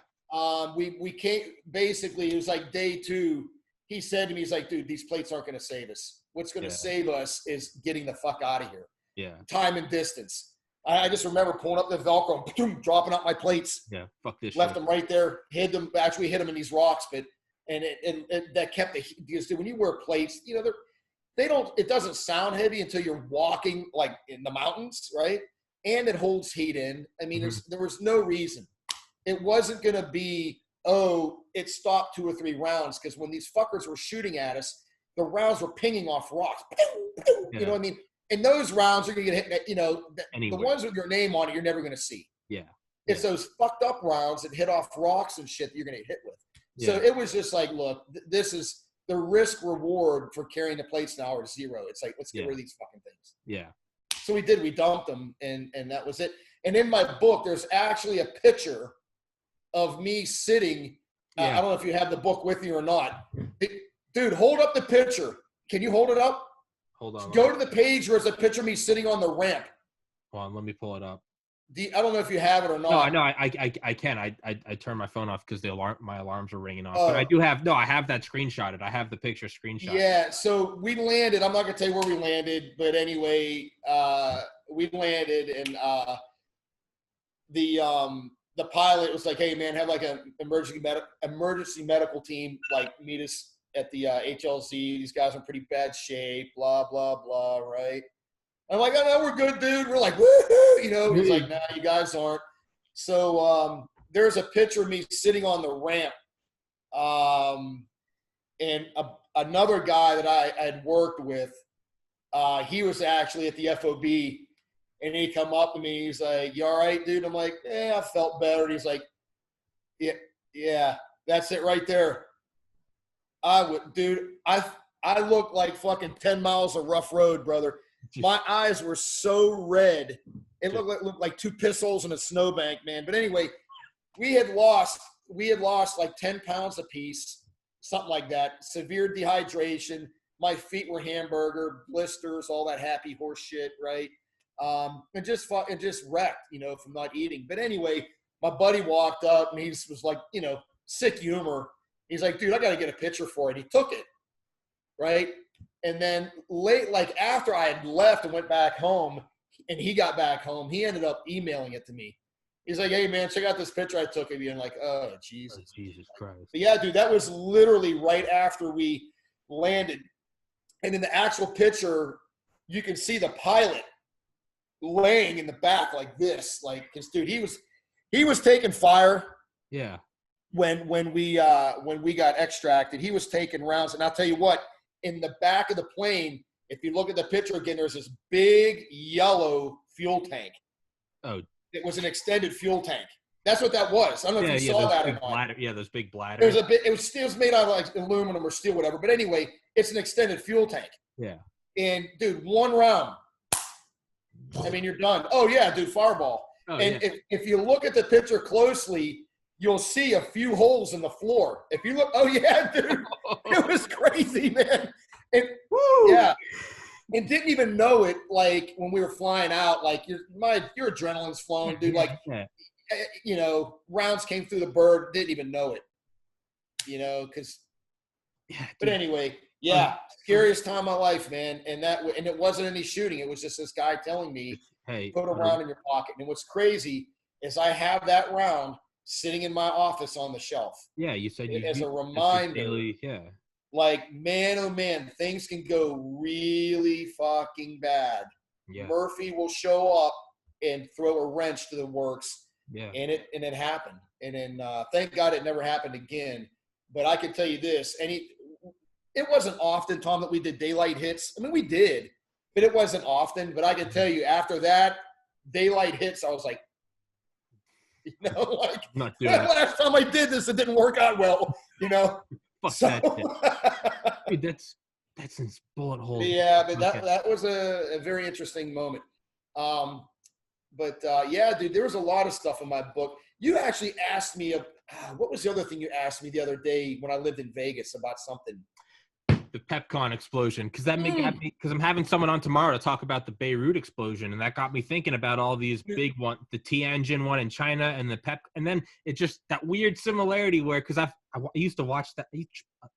We came, basically, it was like day 2. He said to me, he's like, dude, these plates aren't going to save us. What's going to save us is getting the fuck out of here. Yeah. Time and distance. I just remember pulling up the Velcro and boom, dropping out my plates. Yeah, fuck this Left shit. them right there. Hid them. Actually hit them in these rocks, but that kept because when you wear plates, it doesn't sound heavy until you're walking like in the mountains, right? And it holds heat in. I mean, there was no reason. It wasn't going to be, it stopped 2 or 3 rounds, because when these fuckers were shooting at us, the rounds were pinging off rocks. You know what I mean? And those rounds are going to get hit, the ones with your name on it, you're never going to see. Yeah. It's those fucked up rounds that hit off rocks and shit that you're going to get hit with. Yeah. So it was just like, look, this is the risk reward for carrying the plates now is 0. It's like, let's get rid of these fucking things. Yeah. So we did. We dumped them, and that was it. And in my book, there's actually a picture of me sitting. I don't know if you have the book with you or not. Dude, hold up the picture. Can you hold it up? Hold on. Go to the page where there's a picture of me sitting on the ramp. Hold on, let me pull it up. I don't know if you have it or No, not. no, I can. I turn my phone off because my alarms are ringing off. But I Oh, do have, no, I have that screenshotted. I have the picture screenshot. yeah. So we landed. I'm not gonna tell you where we landed, but anyway, we landed, and the pilot was like, "Hey, man, have like an emergency medical team like meet us at the HLZ. These guys are in pretty bad shape. Blah blah blah. Right?" I'm like, "Oh no, we're good, dude." We're like, "Woohoo!" You know. He's like, "Nah, you guys aren't." So there's a picture of me sitting on the ramp, and another guy that I had worked with. He was actually at the FOB, and he come up to me. He's like, "You all right, dude?" I'm like, "Yeah, I felt better." And he's like, "Yeah, yeah, that's it right there." Dude, I looked like fucking 10 miles of rough road, brother. My eyes were so red. It looked like two pistols in a snowbank, man. But anyway, we had lost like 10 pounds apiece, something like that. Severe dehydration. My feet were hamburger, blisters, all that happy horse shit, right? And just wrecked, from not eating. But anyway, my buddy walked up and he was like, sick humor. He's like, "Dude, I got to get a picture for it." He took it, right? And then like after I had left and went back home, and he got back home, he ended up emailing it to me. He's like, "Hey, man, check out this picture I took of you." And I'm like, oh, Jesus. Oh, Jesus Christ. But yeah, dude, that was literally right after we landed. And in the actual picture, you can see the pilot laying in the back like this. Like, because, dude, he was taking fire. Yeah. When we got extracted, he was taking rounds. And I'll tell you what, in the back of the plane, if you look at the picture again, there's this big yellow fuel tank. Oh, it was an extended fuel tank. That's what that was. I don't know if you saw that or not. Those big bladders. It was made out of like aluminum or steel, whatever. But anyway, it's an extended fuel tank. Yeah. And dude, one round, I mean, you're done. Oh yeah, dude, fireball. Oh, and yeah. if you look at the picture closely, you'll see a few holes in the floor. If you look, oh yeah, dude, it was crazy, man. And yeah, and didn't even know it. Like when we were flying out, like your adrenaline's flowing, dude. Like, rounds came through the bird, didn't even know it. Because. Yeah, but anyway, yeah, scariest time of my life, man. And it wasn't any shooting. It was just this guy telling me, "Hey, put a round in your pocket." And what's crazy is I have that round sitting in my office on the shelf. Yeah, you said as a reminder. Daily, yeah. Like, man, oh man, things can go really fucking bad. Yeah. Murphy will show up and throw a wrench to the works. Yeah. And it happened. And then thank God it never happened again. But I can tell you this, it wasn't often, Tom, that we did daylight hits. I mean, we did, but it wasn't often. But I can tell you, after that, daylight hits, I was like, like, not doing it. Last time I did this, it didn't work out well, Fuck that shit. Dude, that's in bullet holes. Yeah, but that was a very interesting moment. Yeah, dude, there was a lot of stuff in my book. You actually asked me, what was the other thing you asked me the other day when I lived in Vegas about something? The PepCon explosion, because because I'm having someone on tomorrow to talk about the Beirut explosion, and that got me thinking about all these big ones, the Tianjin one in China, and the and then it just that weird similarity where because I used to watch that. I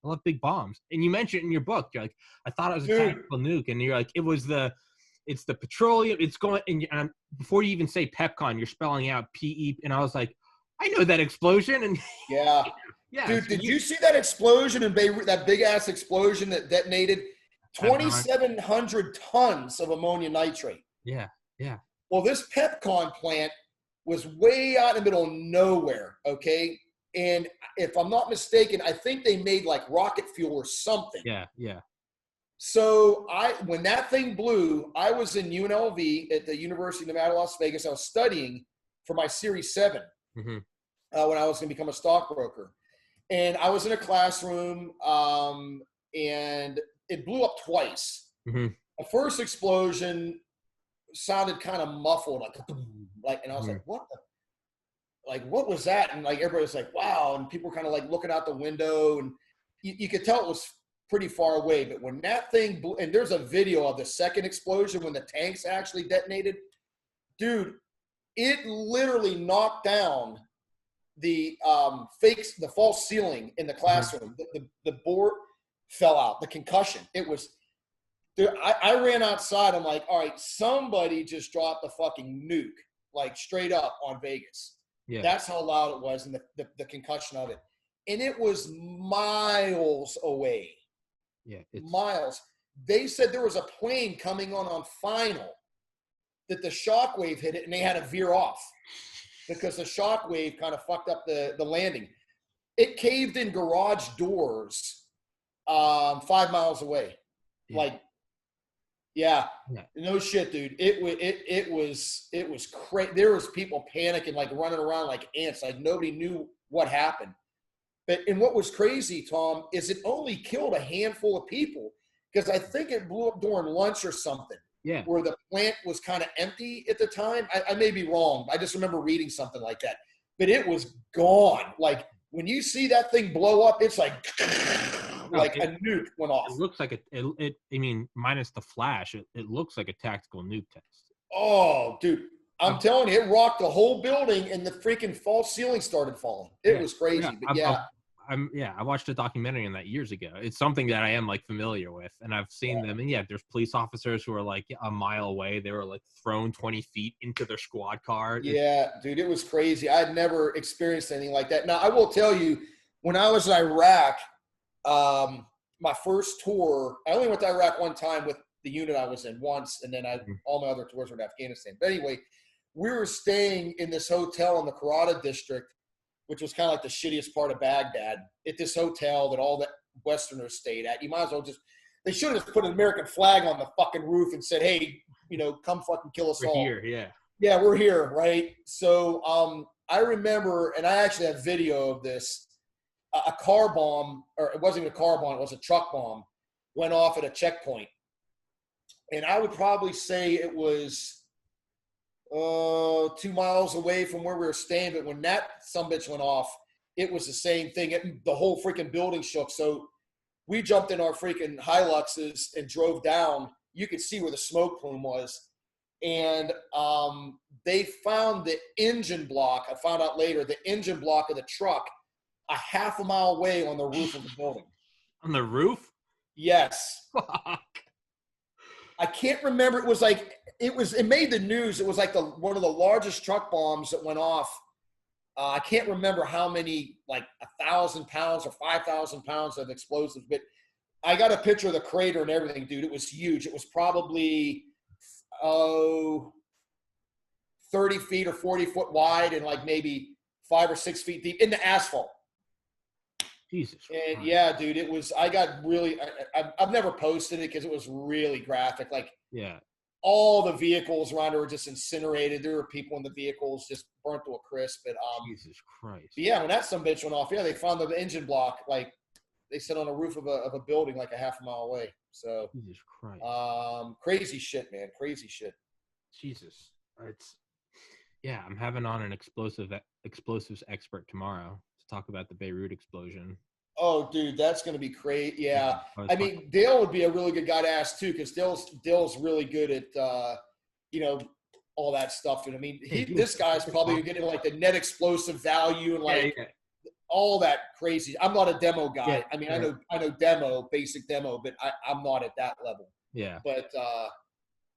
love big bombs, and you mentioned it in your book. You're like, I thought it was a tactical nuke, and you're like, it's the petroleum. It's going, and before you even say PepCon, you're spelling out PE, and I was like, I know that explosion, and yeah. Yeah, dude, did you see that explosion in Beirut, that big-ass explosion that detonated 2,700 tons of ammonium nitrate? Yeah, yeah. Well, this PepCon plant was way out in the middle of nowhere, okay? And if I'm not mistaken, I think they made like rocket fuel or something. Yeah, yeah. So when that thing blew, I was in UNLV at the University of Nevada, Las Vegas. I was studying for my Series 7 when I was going to become a stockbroker. And I was in a classroom, and it blew up twice. The first explosion sounded kind of muffled, and I was like, "What? What was that?" And like everybody was like, "Wow!" And people were kind of like looking out the window, and you could tell it was pretty far away. But when that thing blew, and there's a video of the second explosion when the tanks actually detonated, dude. It literally knocked down the false ceiling in the classroom. The board fell out. The concussion. It was. Dude, I ran outside. I'm like, all right, somebody just dropped a fucking nuke, like straight up on Vegas. Yeah. That's how loud it was, and the concussion of it. And it was miles away. Yeah. Miles. They said there was a plane coming on final that the shockwave hit it, and they had to veer off because the shockwave kind of fucked up the landing. It caved in garage doors 5 miles away. Yeah. Like, yeah, no shit, dude. It was crazy. There was people panicking, like running around like ants. Like nobody knew what happened. And what was crazy, Tom, is it only killed a handful of people because I think it blew up during lunch or something. Yeah. Where the plant was kind of empty at the time. I may be wrong. I just remember reading something like that. But it was gone. Like when you see that thing blow up, it's like a nuke went off. It looks like I mean, minus the flash, it looks like a tactical nuke test. Oh, dude. I'm telling you, it rocked the whole building and the freaking false ceiling started falling. It was crazy. I watched a documentary on that years ago. It's something that I am like familiar with, and I've seen them. And there's police officers who are like a mile away. They were like thrown 20 feet into their squad car. Yeah, dude, it was crazy. I'd never experienced anything like that. Now, I will tell you, when I was in Iraq, my first tour, I only went to Iraq one time with the unit I was in once, and then all my other tours were in Afghanistan. But anyway, we were staying in this hotel in the Karada district, which was kind of like the shittiest part of Baghdad, at this hotel that all the Westerners stayed at. You might as well they should have just put an American flag on the fucking roof and said, hey, come fucking kill us all. We're here, yeah. Yeah, we're here, right? So I remember, and I actually have video of this, a car bomb, or it wasn't even a car bomb, it was a truck bomb, went off at a checkpoint. And I would probably say it was 2 miles away from where we were staying. But when that sumbitch went off, it was the same thing. The whole freaking building shook. So we jumped in our freaking Hiluxes and drove down. You could see where the smoke plume was. And they found the engine block. I found out later, the engine block of the truck a half a mile away on the roof of the building. On the roof? Yes. Fuck. I can't remember. It made the news. It was like one of the largest truck bombs that went off. I can't remember how many, like 1,000 pounds or 5,000 pounds of explosives, but I got a picture of the crater and everything, dude. It was huge. It was probably 30 feet or 40 foot wide and like maybe 5 or 6 feet deep in the asphalt. Jesus. And yeah, dude, it was, I got really, I've never posted it because it was really graphic. Like, yeah, all the vehicles around were just incinerated. There were people in the vehicles just burnt to a crisp. But, Jesus Christ. But yeah, when that sumbitch went off, they found the engine block, like they said, on the roof of a building, like a half a mile away. So, Jesus Christ. Crazy shit, man. Crazy shit. Jesus. I'm having on an explosives expert tomorrow to talk about the Beirut explosion. Oh, dude, that's going to be great. Yeah. I mean, Dale would be a really good guy to ask, too, because Dale's really good at, all that stuff. And I mean, this guy's probably getting like the net explosive value and all that crazy. I'm not a demo guy. Yeah, I mean, I know demo, basic demo, but I'm not at that level. Yeah. But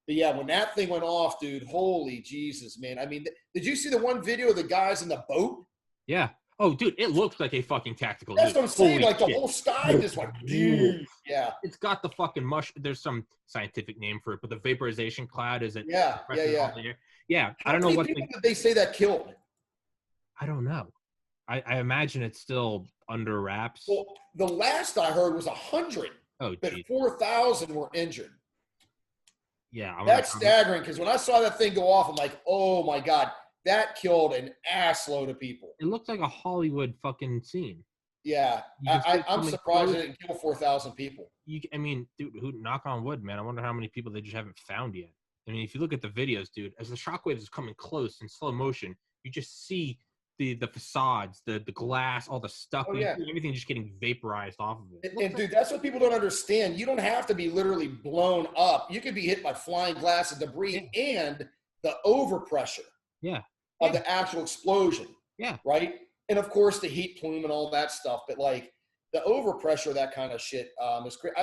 yeah, when that thing went off, dude, holy Jesus, man. I mean, did you see the one video of the guys in the boat? Yeah. Oh, dude, it looks like a fucking tactical. That's what I'm saying. Like the whole sky just went, dude. Yeah. It's got the fucking mush. There's some scientific name for it, but the vaporization cloud is it? Yeah. Yeah. I don't know what people did they say that killed. I don't know. I imagine it's still under wraps. Well, the last I heard was 100. Oh, but 4,000 were injured. Yeah. That's staggering because when I saw that thing go off, I'm like, oh my God. That killed an assload of people. It looked like a Hollywood fucking scene. Yeah. I'm surprised it didn't kill 4,000 people. I mean, dude, knock on wood, man. I wonder how many people they just haven't found yet. I mean, if you look at the videos, dude, as the shockwave is coming close in slow motion, you just see the facades, the glass, all the stuff, everything just getting vaporized off of it. And dude, that's what people don't understand. You don't have to be literally blown up. You could be hit by flying glass and debris and the overpressure. Yeah. of the actual explosion. Yeah. Right. And of course the heat plume and all that stuff. But like the overpressure, that kind of shit is great.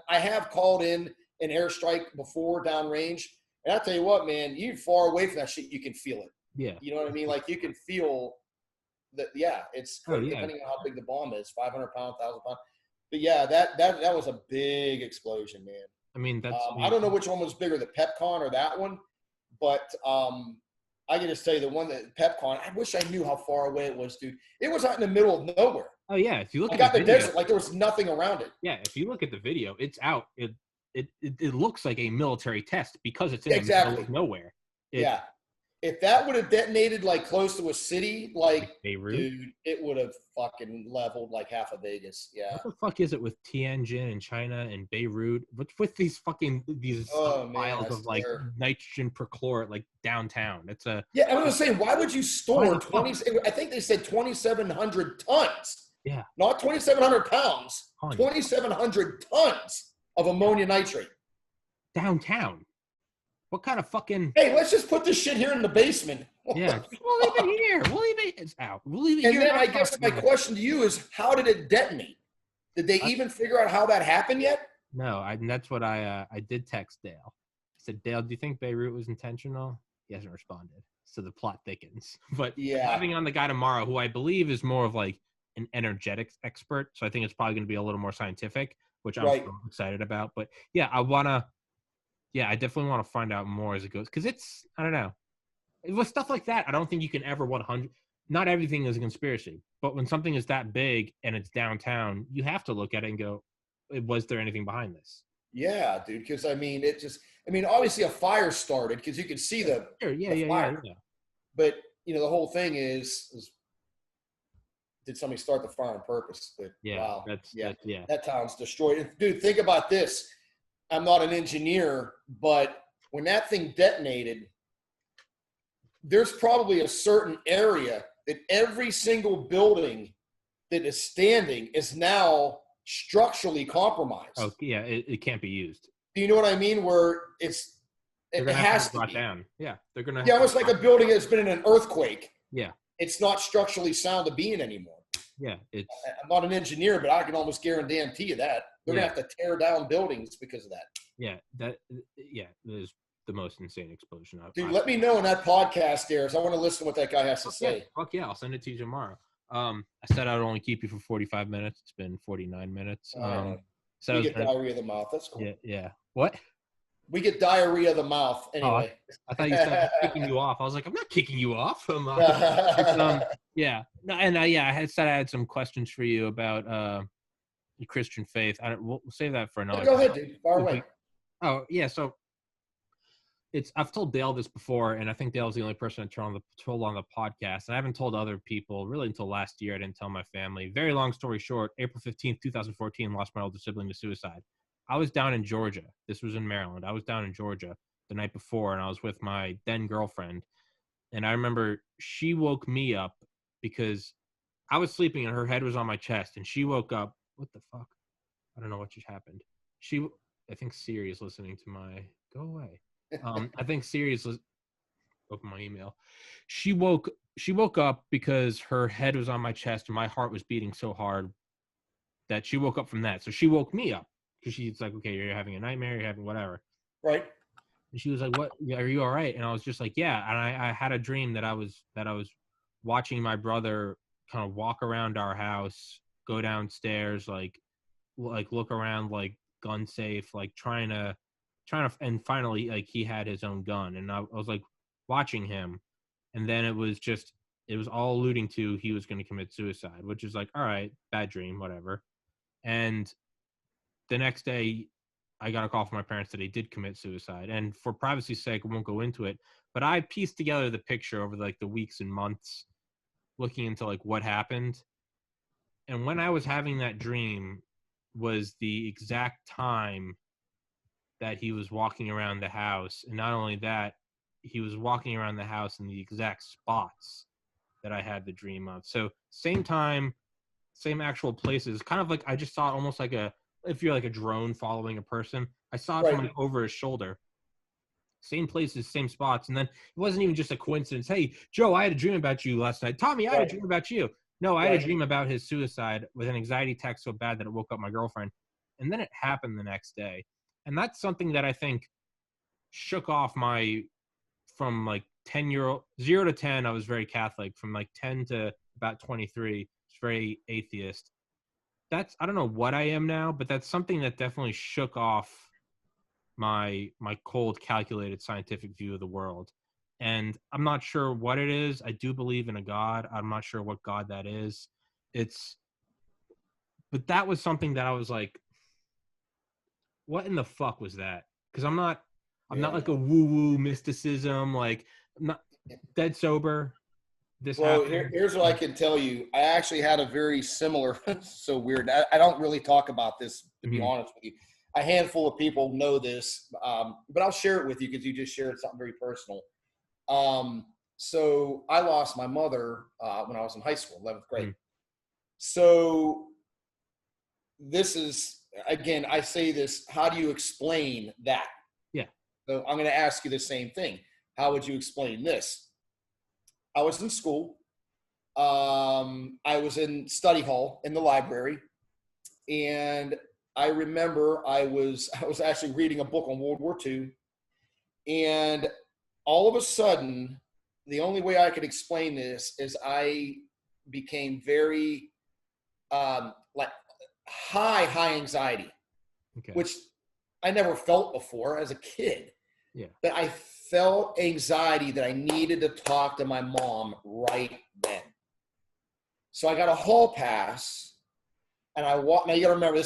I have called in an airstrike before downrange. And I tell you what, man, you far away from that shit, you can feel it. Yeah. You know what I mean? Like you can feel that. Yeah, it's Oh, crazy, yeah. depending on how big the bomb is, 500 pounds, 1,000 pounds. But yeah, that was a big explosion, man. I mean, I don't know which one was bigger, the Pepcon or that one, but I can just tell you the one that Pepcon. I wish I knew how far away it was, dude. It was out in the middle of nowhere. Oh yeah, if you look I at got the the video, desert, like there was nothing around it. yeah, if you look at the video, it's out. It looks like a military test because it's in the Exactly. middle of nowhere. Yeah. If that would have detonated like close to a city, like Beirut, dude, it would have fucking leveled like half of Vegas. Yeah. what the fuck is it with Tianjin and China and Beirut? What's with these stockpiles of like nitrogen perchlorate like downtown? It's a I was saying, why would you store 20? I think they said 2,700 tons. Yeah. Not 2,700 pounds. 2,700 tons of ammonia nitrate downtown. What kind of fucking? Hey, let's just put this shit here in the basement. Yeah, we'll leave it here. We'll leave it. It's out. We'll leave it and here. And then I guess my question to you is, how did it detonate? Did they even figure out how that happened yet? No, and that's what I did text Dale. I said, Dale, do you think Beirut was intentional? He hasn't responded, so the plot thickens. But having on the guy tomorrow, who I believe is more of like an energetics expert, so I think it's probably going to be a little more scientific, which I'm so excited about. But yeah, I definitely want to find out more as it goes, because I don't know. With stuff like that, I don't think you can ever 100. Not everything is a conspiracy, but when something is that big and it's downtown, you have to look at it and go, was there anything behind this? Yeah, dude. Because obviously a fire started because you can see the fire. Yeah. But the whole thing is did somebody start the fire on purpose? But wow, that town's destroyed. Dude, think about this. I'm not an engineer, but when that thing detonated, there's probably a certain area that every single building that is standing is now structurally compromised. Oh, yeah, it can't be used. Do you know what I mean? Where it has to be. Down. Yeah, they're going to. Yeah, almost like a building that's been in an earthquake. Yeah. It's not structurally sound to be in anymore. Yeah, I'm not an engineer, but I can almost guarantee you that. They're going to have to tear down buildings because of that. Yeah, that is the most insane explosion. Dude, let me know in that podcast, Darius. I want to listen to what that guy has to say. Fuck yeah, I'll send it to you tomorrow. I said I'd only keep you for 45 minutes. It's been 49 minutes. So we get diarrhea of the mouth. That's cool. Yeah. What? We get diarrhea of the mouth. Anyway. I thought you said kicking you off. I was like, I'm not kicking you off. Yeah. No, and I had said I had some questions for you about the Christian faith. We'll save that for another. Go ahead, dude. Far away. Oh yeah, so I've told Dale this before, and I think Dale's the only person I told on the podcast. And I haven't told other people really until last year. I didn't tell my family. Very long story short, April 15th, 2014, lost my older sibling to suicide. I was down in Georgia. This was in Maryland. I was down in Georgia the night before, and I was with my then girlfriend. And I remember she woke me up because I was sleeping and her head was on my chest, and she woke up. What the fuck? I don't know what just happened. I think Siri is listening to my. Go away. I think Siri is. Open my email. She woke up because her head was on my chest and my heart was beating so hard that she woke up from that. So she woke me up because she's like, "Okay, you're having a nightmare. You're having whatever." Right. And she was like, "What? Are you all right?" And I was just like, "Yeah." And I had a dream that I was watching my brother kind of walk around our house, go downstairs, like look around, like gun safe, like trying to, and finally, like he had his own gun, and I was like watching him, and then it was all alluding to he was going to commit suicide, which is like, all right, bad dream, whatever. And the next day, I got a call from my parents that he did commit suicide, and for privacy's sake, I won't go into it, but I pieced together the picture over like the weeks and months, looking into like what happened, and when I was having that dream was the exact time that he was walking around the house. And not only that, he was walking around the house in the exact spots that I had the dream of. So same time, same actual places, kind of like I just saw it almost like if you're like a drone following a person, I saw it from like over his shoulder. same places, same spots. And then it wasn't even just a coincidence. Hey, Joe, I had a dream about you last night. Tommy, I had a dream about you. No, I had a dream about his suicide with an anxiety attack so bad that it woke up my girlfriend. And then it happened the next day. And that's something that I think shook off from like 10-year-old, 0 to 10, I was very Catholic. From like 10 to about 23, it's very atheist. I don't know what I am now, but that's something that definitely shook off my cold, calculated scientific view of the world. And I'm not sure what it is. I do believe in a God. I'm not sure what God that is. But that was something that I was like, what in the fuck was that? Because I'm not like a woo-woo mysticism, like I'm not dead sober. Here's what I can tell you. I actually had a very similar, so weird. I don't really talk about this, to be honest with you. A handful of people know this, but I'll share it with you because you just shared something very personal. So I lost my mother when I was in high school, 11th grade. So this is, again, I say this, how do you explain that? Yeah. So I'm going to ask you the same thing. How would you explain this? I was in school. I was in study hall in the library. And I remember I was actually reading a book on World War II. And all of a sudden, the only way I could explain this is I became very like high anxiety, which I never felt before as a kid. Yeah. But I felt anxiety that I needed to talk to my mom right then. So I got a hall pass and I walked. Now you got to remember,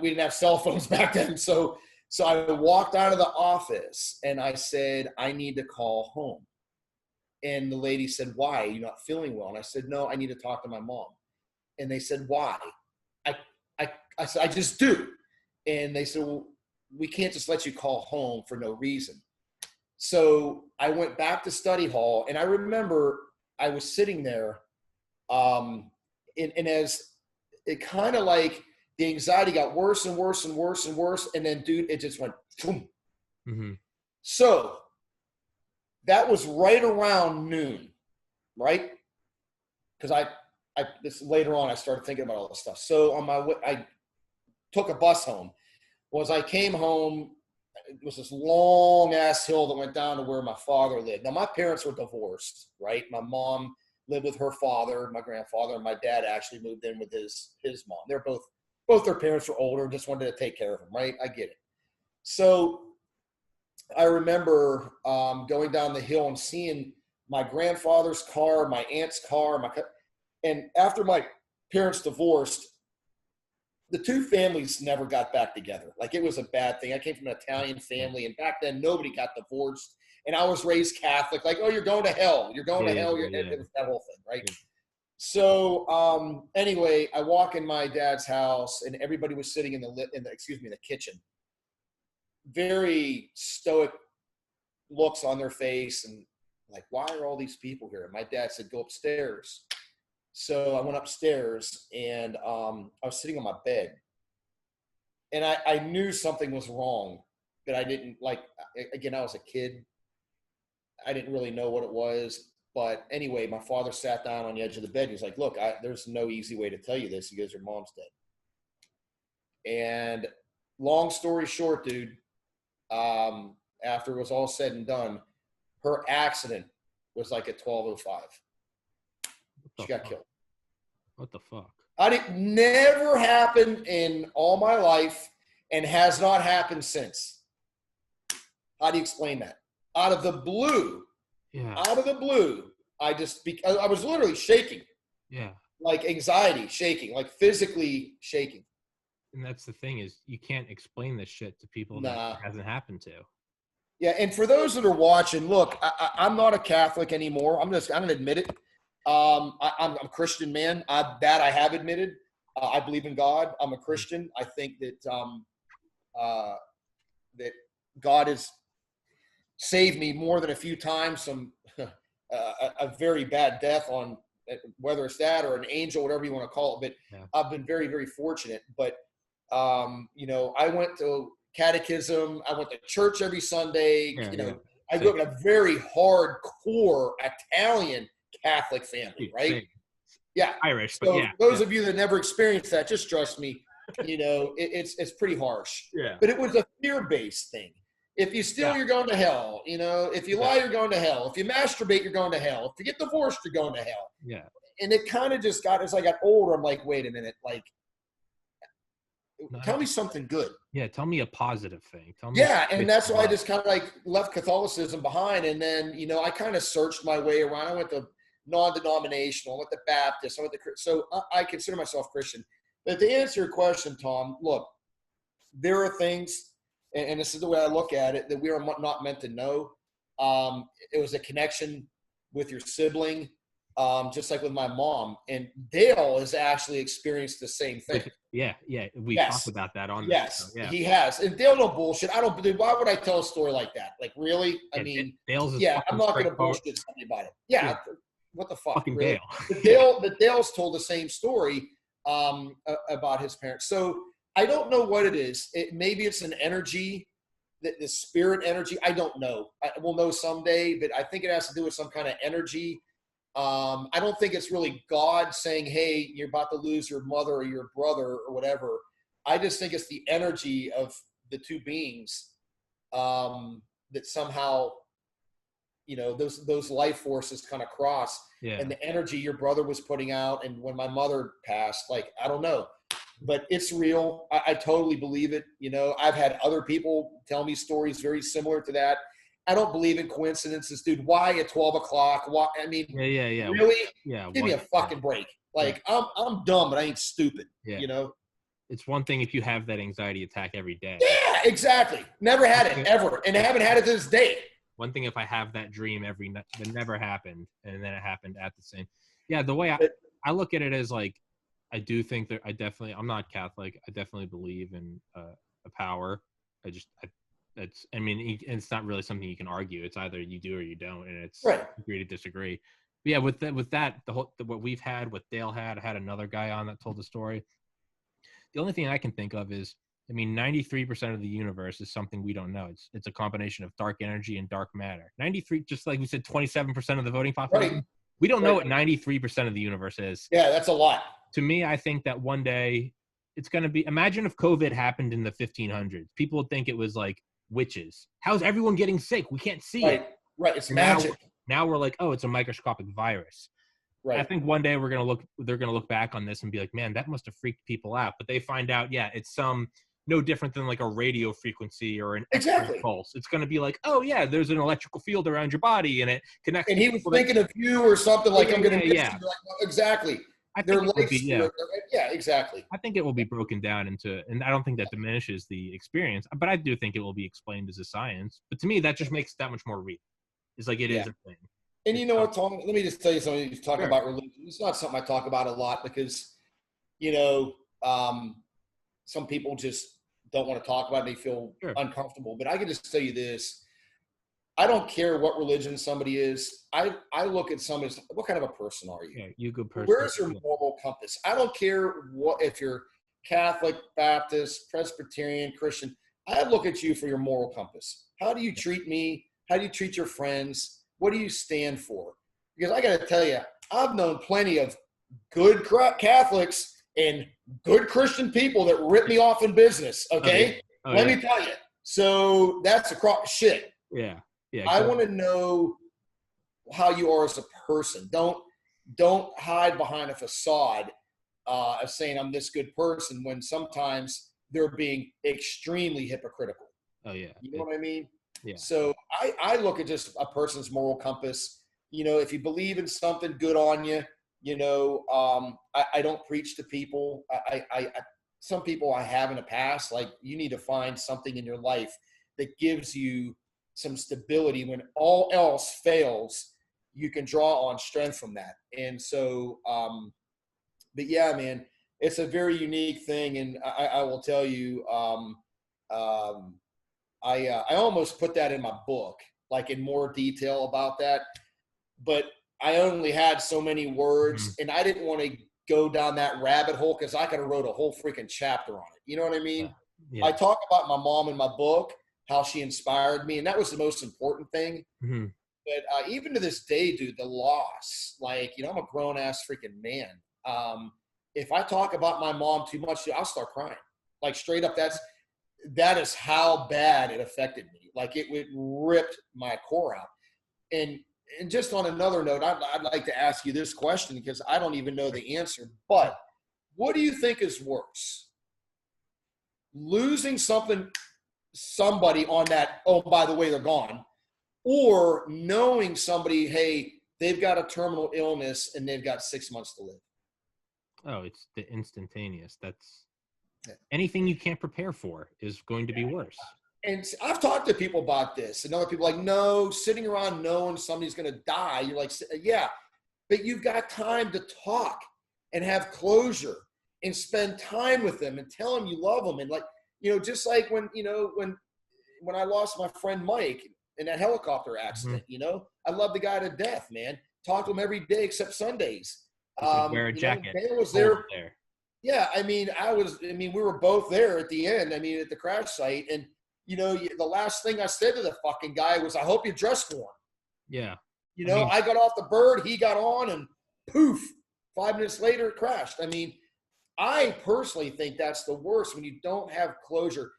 we didn't have cell phones back then. So I walked out of the office and I said, I need to call home. And the lady said, why? Are you not feeling well? And I said, no, I need to talk to my mom. And they said, why? I said, I just do. And they said, well, we can't just let you call home for no reason. So I went back to study hall, and I remember I was sitting there, and as it kind of like the anxiety got worse and worse and worse and worse, and then, dude, it just went boom. Mm-hmm. So that was right around noon, right? Because this later on I started thinking about all this stuff. So on my way, I took a bus home. As I came home, it was this long ass hill that went down to where my father lived. Now my parents were divorced, right? My mom lived with her father, my grandfather, and my dad actually moved in with his mom. They're both their parents were older and just wanted to take care of him, right? I get it. So I remember going down the hill and seeing my grandfather's car, my aunt's car, and after my parents divorced, the two families never got back together. Like, it was a bad thing. I came from an Italian family, and back then nobody got divorced. And I was raised Catholic. Like, oh, you're going to hell. You're going to hell. It was that whole thing, right? Yeah. So anyway, I walk in my dad's house, and everybody was sitting in the kitchen. Very stoic looks on their face, and like, why are all these people here? And my dad said, go upstairs. So I went upstairs, and I was sitting on my bed, and I knew something was wrong, but I didn't, like, again, I was a kid. I didn't really know what it was. But anyway, my father sat down on the edge of the bed. He's like, look, there's no easy way to tell you this. He goes, your mom's dead. And long story short, dude, after it was all said and done, her accident was like at 12:05. She got killed. What the fuck? Never happened in all my life and has not happened since. How do you explain that? Out of the blue. Yeah. Out of the blue, I was literally shaking. Yeah. Like anxiety, shaking, like physically shaking. And that's the thing, is you can't explain this shit to people that it hasn't happened to. Yeah, and for those that are watching, look, I'm not a Catholic anymore. I'm going to admit it. I'm a Christian man. I have admitted. I believe in God. I'm a Christian. I think that that God has saved me more than a few times from a very bad death, on whether it's that or an angel, whatever you want to call it. But I've been very, very fortunate. But I went to catechism. I went to church every Sunday. I grew up in a very hardcore Italian Catholic family, right? Same. Yeah. Irish, So but yeah. those of you that never experienced that, just trust me, it's pretty harsh. Yeah. But it was a fear-based thing. If you steal, you're going to hell. If you lie, you're going to hell. If you masturbate, you're going to hell. If you get divorced, you're going to hell. Yeah. And it kind of just got, as I got older, I'm like, wait a minute, like, tell me something good. Yeah, tell me a positive thing. Tell me. Yeah, and that's why I just kind of like left Catholicism behind. And then, I kind of searched my way around. I went to non-denominational, I went to Baptist, so I consider myself Christian. But to answer your question, Tom, look, there are things, and this is the way I look at it, that we are not meant to know. It was a connection with your sibling, just like with my mom. And Dale has actually experienced the same thing. Yeah. We talked about that on Yes, yeah. he has. And Dale, no bullshit. Why would I tell a story like that? Like, really? I mean, Dale's I'm not going to bullshit somebody about it. Yeah. What the fuck? Fucking really? Dale. But Dale's told the same story about his parents. So I don't know what it is. Maybe it's an energy, the spirit energy. I don't know. We'll know someday, but I think it has to do with some kind of energy. I don't think it's really God saying, hey, you're about to lose your mother or your brother or whatever. I just think it's the energy of the two beings that somehow, those life forces kind of cross. Yeah. And the energy your brother was putting out. And when my mother passed, like, I don't know, but it's real. I totally believe it. I've had other people tell me stories very similar to that. I don't believe in coincidences, dude. Why at 12 o'clock? Why? I mean, yeah. Really? Yeah. Give me a fucking break. Like, I'm dumb, but I ain't stupid. Yeah. It's one thing if you have that anxiety attack every day. Yeah, exactly. Never had it ever, and haven't had it to this day. One thing if I have that dream every night that never happened, and then it happened at the same. Yeah, the way I look at it is like, I do think that I'm not Catholic. I definitely believe in a power. It's not really something you can argue. It's either you do or you don't, and it's right. Agree to disagree. But yeah, with that, what we've had, what Dale had, I had another guy on that told the story. The only thing I can think of is, 93% of the universe is something we don't know. It's a combination of dark energy and dark matter. 93, just like we said, 27% of the voting population. Right. We don't know what 93% of the universe is. Yeah, that's a lot. To me, I think that one day it's going to be. Imagine if COVID happened in the 1500s. People would think it was like witches. How's everyone getting sick? We can't see it. Right. It's magic. Now we're like, oh, it's a microscopic virus. Right. I think one day they're going to look back on this and be like, man, that must have freaked people out. But they find out, it's no different than like a radio frequency or an exactly pulse. It's going to be like, oh yeah, there's an electrical field around your body and it connects. And he was thinking of you or something like, I'm going to miss you. Like, well, exactly. I think exactly. I think it will be broken down into, and I don't think that diminishes the experience, but I do think it will be explained as a science. But to me, that just makes it that much more real. It's like it is a thing. And you know what, Tom? Let me just tell you something. You talk about religion. It's not something I talk about a lot because, some people just don't want to talk about it. They feel uncomfortable. But I can just tell you this. I don't care what religion somebody is. I look at somebody as, what kind of a person are you? Yeah, you good person. Where's your moral compass? I don't care if you're Catholic, Baptist, Presbyterian, Christian. I look at you for your moral compass. How do you treat me? How do you treat your friends? What do you stand for? Because I got to tell you, I've known plenty of good Catholics and good Christian people that rip me off in business. Okay. Let me tell you. So that's a crock of shit. Yeah. I want to know how you are as a person. Don't hide behind a facade of saying I'm this good person when sometimes they're being extremely hypocritical. Oh yeah. You know what I mean? Yeah. So I look at just a person's moral compass. If you believe in something, good on you. I don't preach to people. Some people I have in the past, like, you need to find something in your life that gives you some stability when all else fails. You can draw on strength from that. And so, but yeah, man, it's a very unique thing. And I will tell you, I almost put that in my book, like in more detail about that, but I only had so many words and I didn't want to go down that rabbit hole because I could have wrote a whole freaking chapter on it. You know what I mean? Yeah. I talk about my mom in my book, how she inspired me. And that was the most important thing. Mm-hmm. But even to this day, dude, the loss, like, you know, I'm a grown ass freaking man. If I talk about my mom too much, I'll start crying. Like straight up, that is how bad it affected me. Like it ripped my core out. And just on another note, I'd like to ask you this question because I don't even know the answer, but what do you think is worse? Losing somebody on that, oh, by the way, they're gone, or knowing somebody, hey, they've got a terminal illness and they've got 6 months to live? Oh, it's the instantaneous. That's anything you can't prepare for is going to be worse. And I've talked to people about this, and other people like, no, sitting around knowing somebody's going to die. You're like, yeah, but you've got time to talk and have closure and spend time with them and tell them you love them. And like, you know, just like when I lost my friend Mike in that helicopter accident, you know, I love the guy to death, man. Talk to him every day except Sundays. Wear a jacket. Dale was there. Yeah, I mean, we were both there at the end. I mean, at the crash site, and you know, the last thing I said to the fucking guy was, "I hope you dressed for him." Yeah. You know, I got off the bird, he got on, and poof, 5 minutes later, it crashed. I mean, I personally think that's the worst when you don't have closure.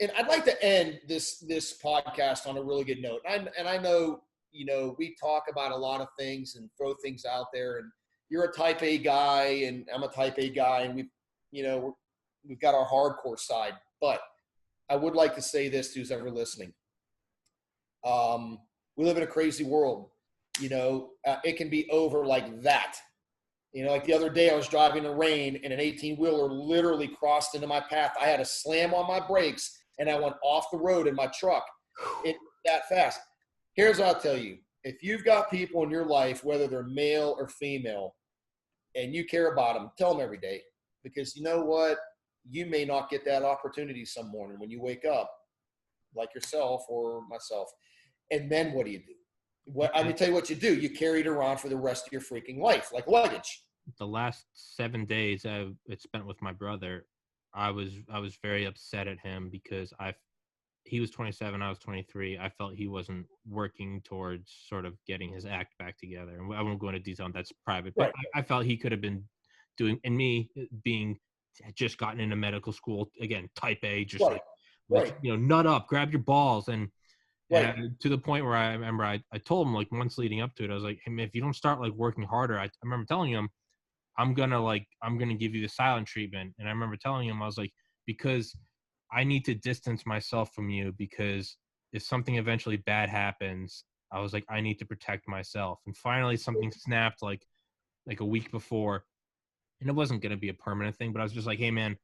And I'd like to end this podcast on a really good note. And I know, you know, we talk about a lot of things and throw things out there, and you're a type A guy and I'm a type A guy, and we've got our hardcore side. But I would like to say this to who's ever listening. We live in a crazy world. You know, it can be over like that. You know, like the other day I was driving in the rain and an 18-wheeler literally crossed into my path. I had to slam on my brakes and I went off the road in my truck. It that fast. Here's what I'll tell you. If you've got people in your life, whether they're male or female, and you care about them, tell them every day. Because you know what? You may not get that opportunity some morning when you wake up, like yourself or myself. And then what do you do? I'm going to tell you what you do. You carry it around for the rest of your freaking life, like luggage. The last 7 days I've spent with my brother, I was very upset at him because he was 27, I was 23. I felt he wasn't working towards sort of getting his act back together. And I won't go into detail, that's private. But Right. I felt he could have been doing, and me being just gotten into medical school, again, type A, just like, you know, nut up, grab your balls. And to the point where I remember I told him, like, months leading up to it, I was like, hey, man, if you don't start, like, working harder, I remember telling him, I'm going to give you the silent treatment. And I remember telling him, I was like, because I need to distance myself from you, because if something eventually bad happens, I was like, I need to protect myself. And finally something snapped like a week before, and it wasn't going to be a permanent thing, but I was just like, hey man,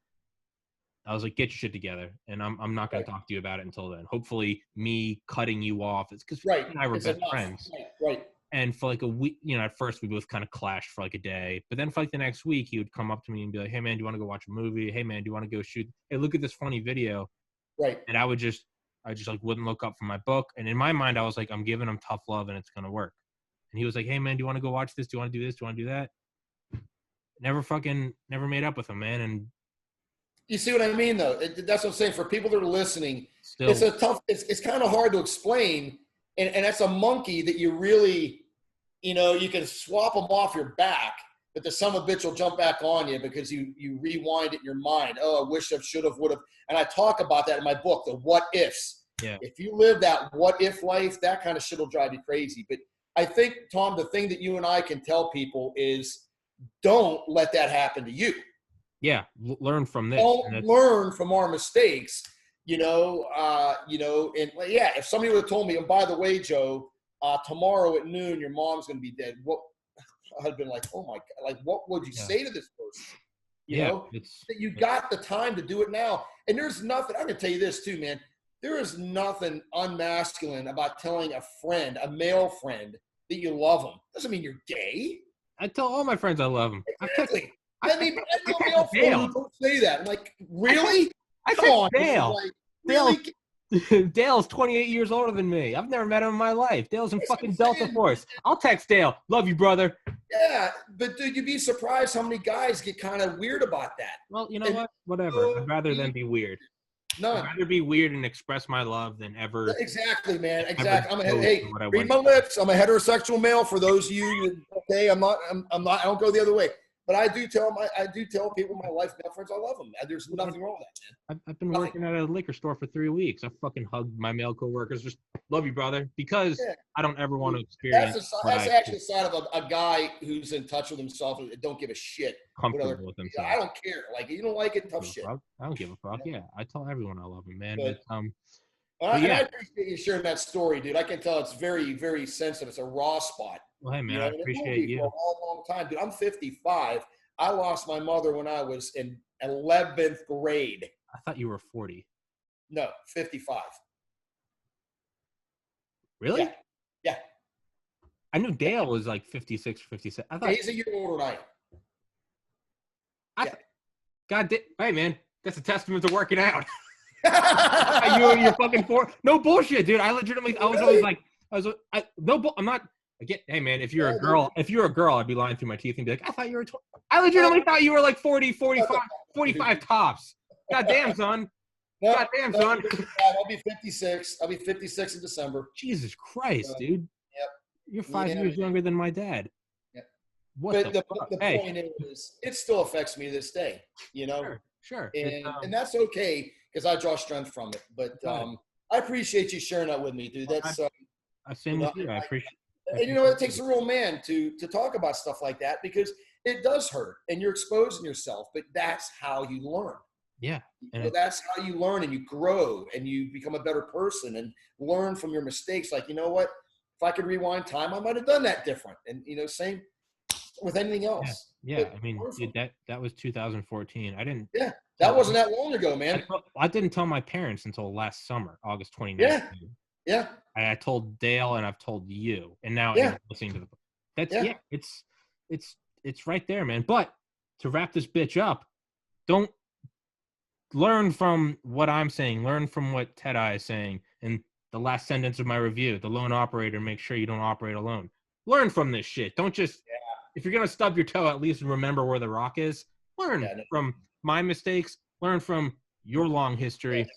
I was like, get your shit together. And I'm not going to talk to you about it until then. Hopefully me cutting you off, it's because you and I were best friends. Right. And for like a week, you know, at first we both kind of clashed for like a day. But then for like the next week, he would come up to me and be like, hey, man, do you want to go watch a movie? Hey, man, do you want to go shoot? Hey, look at this funny video. Right. And I just like wouldn't look up from my book. And in my mind, I was like, I'm giving him tough love and it's going to work. And he was like, hey, man, do you want to go watch this? Do you want to do this? Do you want to do that? Never made up with him, man. And you see what I mean, though? That's what I'm saying. For people that are listening, still, it's kind of hard to explain. And that's a monkey that you really, you know, you can swap them off your back, but the son of a bitch will jump back on you because you rewind it in your mind. Oh, I wish I should have, would have. And I talk about that in my book, the what ifs. Yeah. If you live that what if life, that kind of shit will drive you crazy. But I think, Tom, the thing that you and I can tell people is don't let that happen to you. Yeah. Learn from this. Don't learn from our mistakes. And yeah, if somebody would have told me, and by the way, Joe, tomorrow at noon, your mom's going to be dead. What I'd been like, oh my God, like, what would you say to this person? You know, that you got the time to do it now. And there's nothing, I can tell you this too, man. There is nothing unmasculine about telling a friend, a male friend, that you love them. Doesn't mean you're gay. I tell all my friends I love them. Exactly. I mean, I know male friends don't say that. I'm like, really? Come on, Dale. like, really? Dale's 28 years older than me. I've never met him in my life. Dale's in fucking Delta Force. I'll text Dale. Love you, brother. Yeah, but dude, you'd be surprised how many guys get kind of weird about that. Well, you know what? Whatever. I'd rather than be weird. None. I'd rather be weird and express my love than ever. Exactly, man. Exactly. Hey, read my lips. I'm a heterosexual male. For those of you, okay, I'm not. I don't go the other way. But I do tell people my life male friends I love them. There's nothing wrong with that, man. I've been working at a liquor store for 3 weeks. I fucking hugged my male coworkers. Just love you, brother, because I don't ever want to experience. That's actually a side of a guy who's in touch with himself and don't give a shit. Comfortable with himself. I don't care. Like, you don't like it, tough shit. I don't give a fuck. Yeah, I tell everyone I love him, man. I appreciate you sharing that story, dude. I can tell it's very, very sensitive. It's a raw spot. Well, hey, man, I appreciate you. For a long time, dude. I'm 55. I lost my mother when I was in 11th grade. I thought you were 40. No, 55. Really? Yeah. I knew Dale was like 56 or 57. I thought he's a year older than I am. God damn. Hey, man, that's a testament to working out. You and your fucking no bullshit, dude. I legitimately, I was always like, I'm not. Again, hey man, if you're a girl, I'd be lying through my teeth and be like, I thought you were 20. I legitimately thought you were like 40, 45 tops. God damn, son. God damn, son. I'll be 56. I'll be 56 in December. Jesus Christ, dude. Yep. You're 5 years younger than my dad. Yep. What the point is, it still affects me to this day, you know? Sure. And that's okay because I draw strength from it. But I appreciate you sharing that with me, dude. That's same with you. I appreciate it. And you know, it takes a real man to talk about stuff like that because it does hurt and you're exposing yourself, but that's how you learn. Yeah. And that's how you learn and you grow and you become a better person and learn from your mistakes. Like, you know what? If I could rewind time, I might have done that different. And, you know, same with anything else. Yeah. I mean, dude, that was 2014. I didn't. Yeah. That wasn't that long ago, man. I didn't tell my parents until last summer, August 29th. Yeah. I told Dale and I've told you, and now I'm listening to it's right there, man. But to wrap this bitch up, don't learn from what I'm saying. Learn from what Teti is saying in the last sentence of my review. The lone operator, make sure you don't operate alone. Learn from this shit. Don't just if you're gonna stub your toe, at least remember where the rock is. Learn from my mistakes. Learn from your long history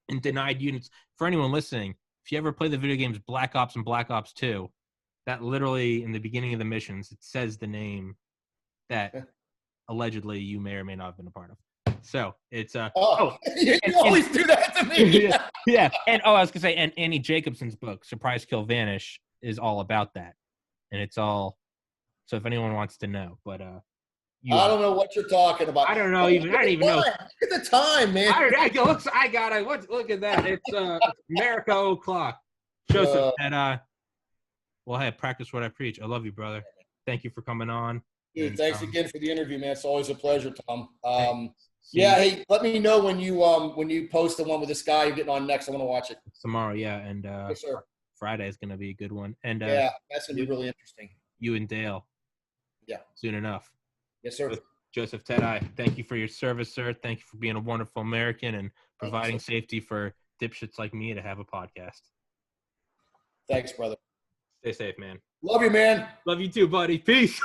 and denied units. For anyone listening, if you ever play the video games Black Ops and Black Ops 2, that literally in the beginning of the missions, it says the name that allegedly you may or may not have been a part of. So it's you always do that to me. Yeah. And I was gonna say, and Annie Jacobson's book, Surprise Kill Vanish, is all about that. And it's all so if anyone wants to know, but I don't know what you're talking about. I don't know even. I don't even know. Look at the time, man. I got it. Look at that. It's America o'clock. Joseph, and well, hey, practice what I preach. I love you, brother. Thank you for coming on. Dude, thanks again for the interview, man. It's always a pleasure, Tom. Hey, let me know when you post the one with this guy you're getting on next. I want to watch it tomorrow. Yeah, and yes, sir. Friday is going to be a good one. And that's going to be really interesting. You and Dale. Yeah. Soon enough. Yes, sir. Joseph Teti, thank you for your service, sir. Thank you for being a wonderful American and providing safety for dipshits like me to have a podcast. Thanks, brother. Stay safe, man. Love you, man. Love you too, buddy. Peace.